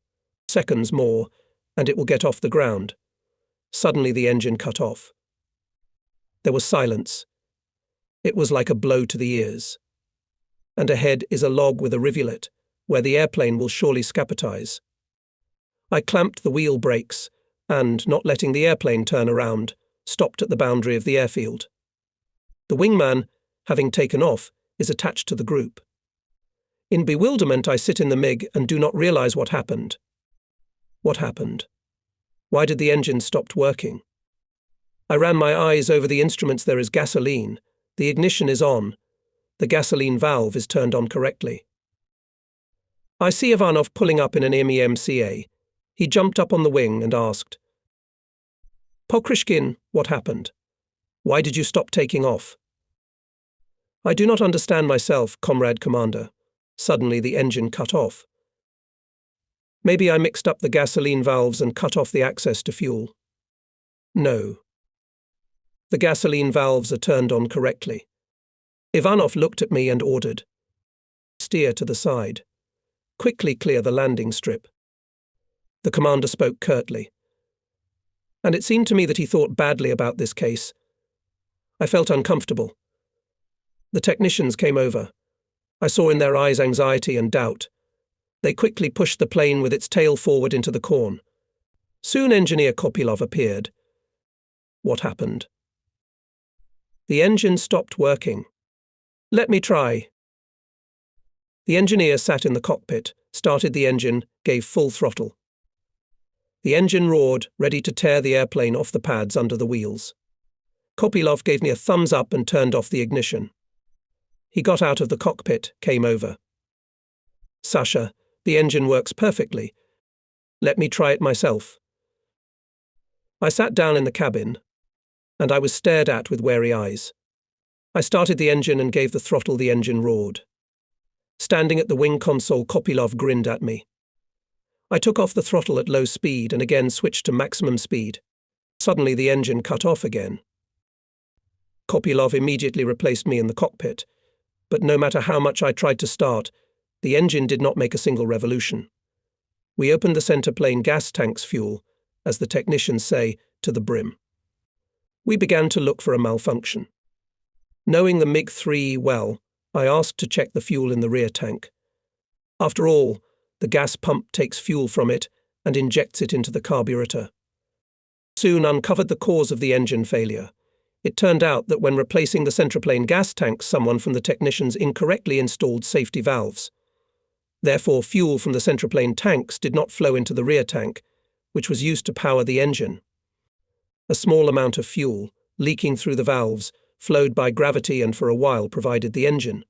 Seconds more, and it will get off the ground. Suddenly the engine cut off. There was silence. It was like a blow to the ears. And ahead is a log with a rivulet, where the airplane will surely scapitize. I clamped the wheel brakes, and, not letting the airplane turn around, stopped at the boundary of the airfield. The wingman, having taken off, is attached to the group. In bewilderment, I sit in the MiG and do not realize what happened. What happened? Why did the engine stop working? I ran my eyes over the instruments. There is gasoline. The ignition is on. The gasoline valve is turned on correctly. I see Ivanov pulling up in an MEMCA. He jumped up on the wing and asked, "Pokrishkin, what happened? Why did you stop taking off?" "I do not understand myself, Comrade Commander. Suddenly the engine cut off. Maybe I mixed up the gasoline valves and cut off the access to fuel." "No. The gasoline valves are turned on correctly." Ivanov looked at me and ordered, "Steer to the side. Quickly clear the landing strip." The commander spoke curtly. And it seemed to me that he thought badly about this case. I felt uncomfortable. The technicians came over. I saw in their eyes anxiety and doubt. They quickly pushed the plane with its tail forward into the corn. Soon Engineer Kopylov appeared. What happened? The engine stopped working. "Let me try." The engineer sat in the cockpit, started the engine, gave full throttle. The engine roared, ready to tear the airplane off the pads under the wheels. Kopylov gave me a thumbs up and turned off the ignition. He got out of the cockpit, came over. "Sasha, the engine works perfectly. Let me try it myself." I sat down in the cabin, and I was stared at with wary eyes. I started the engine and gave the throttle. The engine roared. Standing at the wing console, Kopylov grinned at me. I took off the throttle at low speed and again switched to maximum speed. Suddenly the engine cut off again. Kopylov immediately replaced me in the cockpit, but no matter how much I tried to start, the engine did not make a single revolution. We opened the center plane gas tank's fuel, as the technicians say, to the brim. We began to look for a malfunction. Knowing the MiG-3 well, I asked to check the fuel in the rear tank. After all, the gas pump takes fuel from it and injects it into the carburetor. Soon uncovered the cause of the engine failure. It turned out that when replacing the centroplane gas tanks, someone from the technicians incorrectly installed safety valves. Therefore, fuel from the centroplane tanks did not flow into the rear tank, which was used to power the engine. A small amount of fuel, leaking through the valves, flowed by gravity and for a while provided the engine.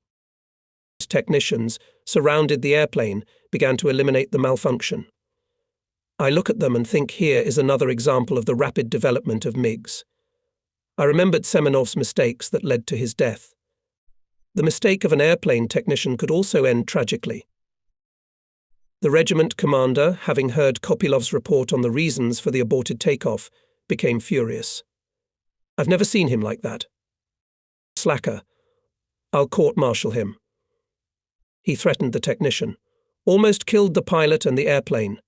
Technicians surrounded the airplane, began to eliminate the malfunction. I look at them and think here is another example of the rapid development of MiGs. I remembered Semenov's mistakes that led to his death. The mistake of an airplane technician could also end tragically. The regiment commander, having heard Kopilov's report on the reasons for the aborted takeoff, became furious. I've never seen him like that. Slacker. I'll court-martial him. He threatened the technician, almost killed the pilot and the airplane.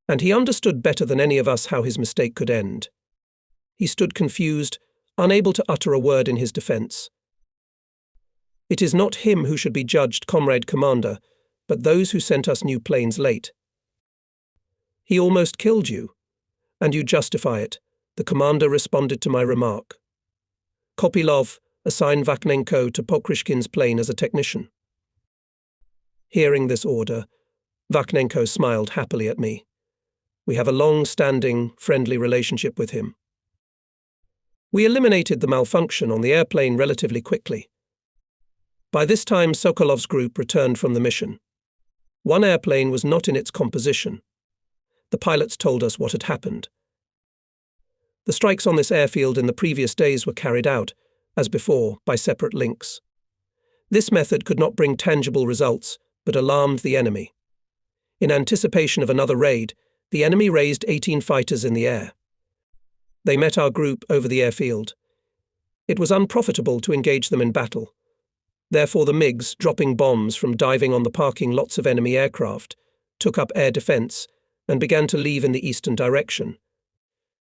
And he understood better than any of us how his mistake could end. He stood confused, unable to utter a word in his defense. It is not him who should be judged, Comrade Commander, but those who sent us new planes late. He almost killed you, and you justify it, the commander responded to my remark. Kopylov assigned Vakhnenko to Pokrishkin's plane as a technician. Hearing this order, Vakhnenko smiled happily at me. We have a long-standing, friendly relationship with him. We eliminated the malfunction on the airplane relatively quickly. By this time, Sokolov's group returned from the mission. One airplane was not in its composition. The pilots told us what had happened. The strikes on this airfield in the previous days were carried out, as before, by separate links. This method could not bring tangible results, but alarmed the enemy. In anticipation of another raid, the enemy raised 18 fighters in the air. They met our group over the airfield. It was unprofitable to engage them in battle. Therefore the MiGs, dropping bombs from diving on the parking lots of enemy aircraft, took up air defense and began to leave in the eastern direction.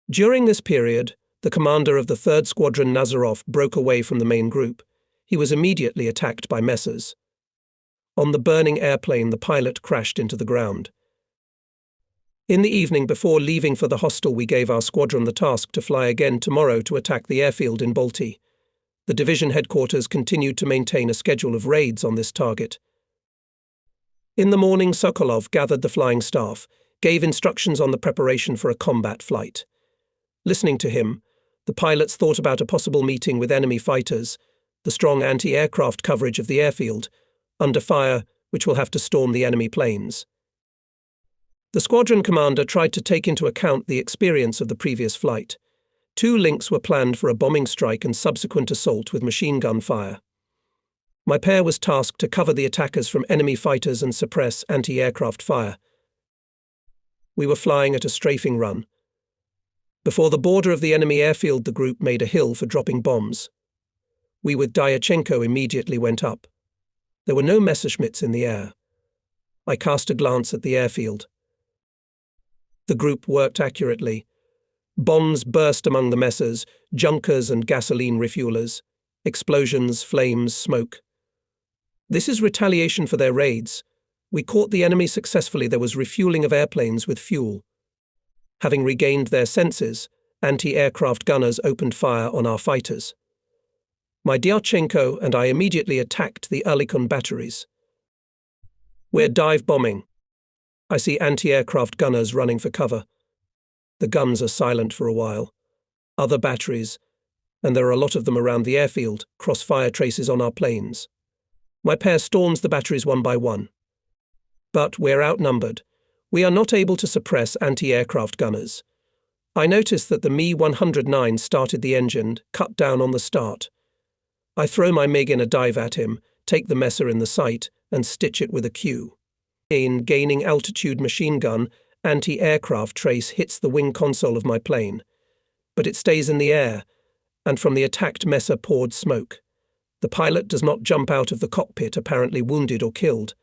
During this period, the commander of the 3rd Squadron Nazarov broke away from the main group. He was immediately attacked by Messers. On the burning airplane, the pilot crashed into the ground. In the evening before leaving for the hostel, we gave our squadron the task to fly again tomorrow to attack the airfield in Balti. The division headquarters continued to maintain a schedule of raids on this target. In the morning, Sokolov gathered the flying staff, gave instructions on the preparation for a combat flight. Listening to him, the pilots thought about a possible meeting with enemy fighters, the strong anti-aircraft coverage of the airfield, under fire which will have to storm the enemy planes. The squadron commander tried to take into account the experience of the previous flight. 2 links were planned for a bombing strike and subsequent assault with machine gun fire. My pair was tasked to cover the attackers from enemy fighters and suppress anti-aircraft fire. We were flying at a strafing run. Before the border of the enemy airfield, the group made a hill for dropping bombs. We with Dyachenko immediately went up. There were no Messerschmitts in the air. I cast a glance at the airfield. The group worked accurately. Bombs burst among the Messers, Junkers and gasoline refuelers. Explosions, flames, smoke. This is retaliation for their raids. We caught the enemy successfully. There was refueling of airplanes with fuel. Having regained their senses, anti-aircraft gunners opened fire on our fighters. My Dyachenko and I immediately attacked the Earlikon batteries. We're dive bombing. I see anti-aircraft gunners running for cover. The guns are silent for a while. Other batteries, and there are a lot of them around the airfield, cross fire traces on our planes. My pair storms the batteries one by one. But we're outnumbered. We are not able to suppress anti-aircraft gunners. I notice that the Mi-109 started the engine, cut down on the start. I throw my MiG in a dive at him, take the Messer in the sight, and stitch it with a Q. In gaining altitude machine gun, anti-aircraft trace hits the wing console of my plane. But it stays in the air, and from the attacked Messer poured smoke. The pilot does not jump out of the cockpit, apparently wounded or killed.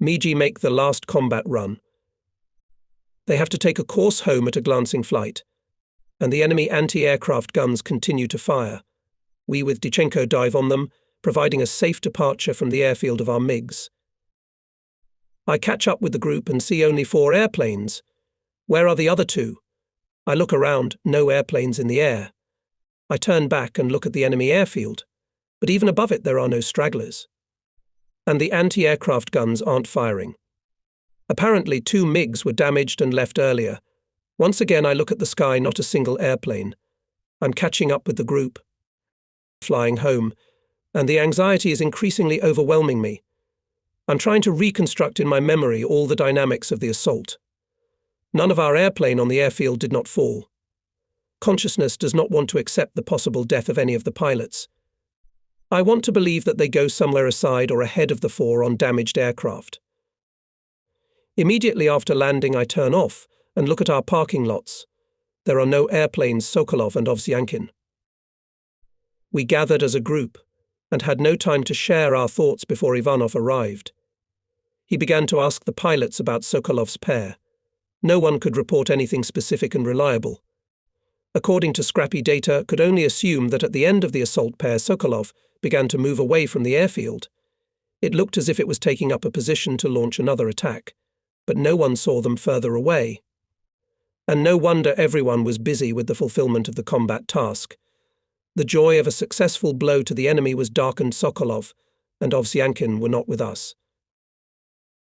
Miji make the last combat run. They have to take a course home at a glancing flight, and the enemy anti-aircraft guns continue to fire. We with Dyachenko dive on them, providing a safe departure from the airfield of our MiGs. I catch up with the group and see only 4 airplanes. Where are the other 2? I look around, no airplanes in the air. I turn back and look at the enemy airfield, but even above it there are no stragglers. And the anti-aircraft guns aren't firing. Apparently 2 MiGs were damaged and left earlier. Once again I look at the sky, not a single airplane. I'm catching up with the group, flying home, and the anxiety is increasingly overwhelming me. I'm trying to reconstruct in my memory all the dynamics of the assault. None of our airplane on the airfield did not fall. Consciousness does not want to accept the possible death of any of the pilots. I want to believe that they go somewhere aside or ahead of the 4 on damaged aircraft. Immediately after landing, I turn off and look at our parking lots. There are no airplanes Sokolov and Ovsyankin. We gathered as a group and had no time to share our thoughts before Ivanov arrived. He began to ask the pilots about Sokolov's pair. No one could report anything specific and reliable. According to scrappy data, could only assume that at the end of the assault pair, Sokolov began to move away from the airfield. It looked as if it was taking up a position to launch another attack, but no one saw them further away. And no wonder everyone was busy with the fulfillment of the combat task. The joy of a successful blow to the enemy was darkened. Sokolov and Ovsyankin were not with us.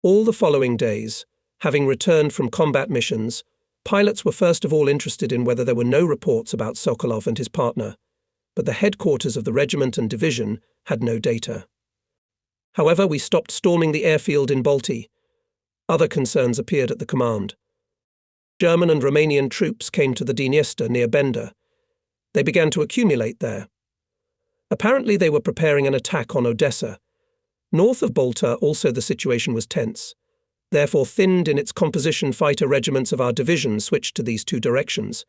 All the following days, having returned from combat missions, pilots were first of all interested in whether there were no reports about Sokolov and his partner, but the headquarters of the regiment and division had no data. However, we stopped storming the airfield in Balti. Other concerns appeared at the command. German and Romanian troops came to the Dniester near Bender. They began to accumulate there. Apparently they were preparing an attack on Odessa. North of Balta also the situation was tense. Therefore, thinned in its composition, fighter regiments of our division switched to these 2 directions.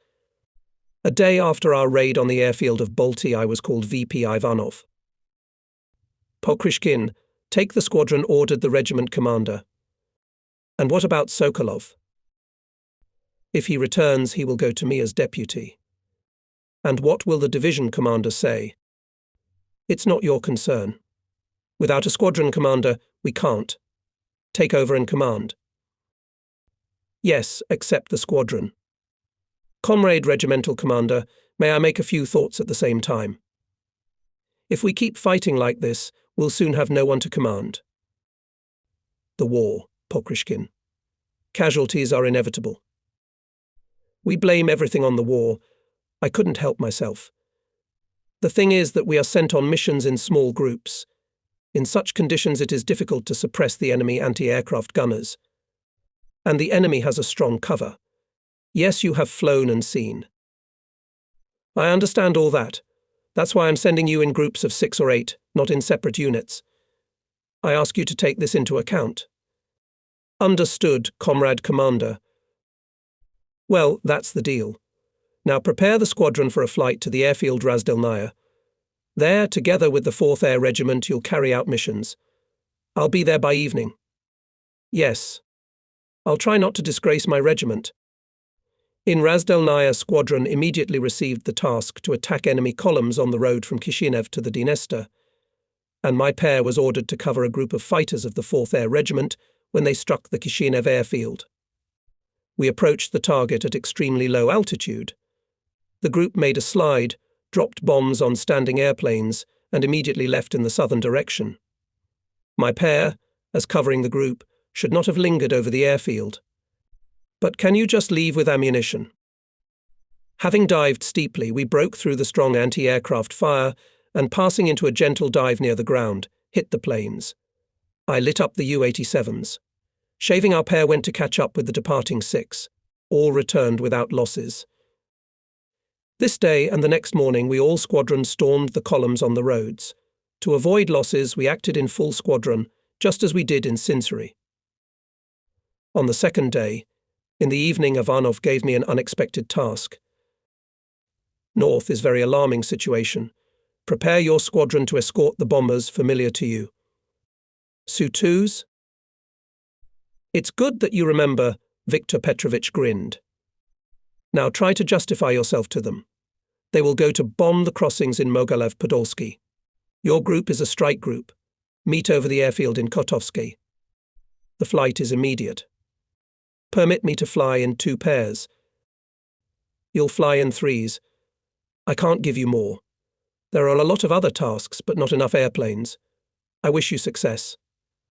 A day after our raid on the airfield of Balti, I was called VP Ivanov. Pokrishkin, take the squadron, ordered the regiment commander. And what about Sokolov? If he returns, he will go to me as deputy. And what will the division commander say? It's not your concern. Without a squadron commander, we can't. Take over and command. Yes, accept the squadron. Comrade regimental commander, may I make a few thoughts at the same time? If we keep fighting like this, we'll soon have no one to command. The war, Pokrishkin. Casualties are inevitable. We blame everything on the war. I couldn't help myself. The thing is that we are sent on missions in small groups. In such conditions it is difficult to suppress the enemy anti-aircraft gunners. And the enemy has a strong cover. Yes, you have flown and seen. I understand all that. That's why I'm sending you in groups of 6 or 8, not in separate units. I ask you to take this into account. Understood, Comrade Commander. Well, that's the deal. Now prepare the squadron for a flight to the airfield Razdelnaya. There, together with the 4th Air Regiment, you'll carry out missions. I'll be there by evening. Yes. I'll try not to disgrace my regiment. In Razdelnaya, squadron immediately received the task to attack enemy columns on the road from Kishinev to the Dniester, and my pair was ordered to cover a group of fighters of the 4th Air Regiment when they struck the Kishinev airfield. We approached the target at extremely low altitude. The group made a slide, dropped bombs on standing airplanes, and immediately left in the southern direction. My pair, as covering the group, should not have lingered over the airfield. But can you just leave with ammunition? Having dived steeply, we broke through the strong anti-aircraft fire and, passing into a gentle dive near the ground, hit the planes. I lit up the U-87s. Shaving our pair went to catch up with the departing 6. All returned without losses. This day and the next morning we all squadrons stormed the columns on the roads. To avoid losses, we acted in full squadron, just as we did in Sinseri. On the second day, in the evening, Ivanov gave me an unexpected task. North is very alarming situation. Prepare your squadron to escort the bombers familiar to you. Su-2s? It's good that you remember, Viktor Petrovich grinned. Now try to justify yourself to them. They will go to bomb the crossings in Mogilev-Podolsky. Your group is a strike group. Meet over the airfield in Kotovsky. The flight is immediate. Permit me to fly in 2 pairs. You'll fly in 3s. I can't give you more. There are a lot of other tasks, but not enough airplanes. I wish you success.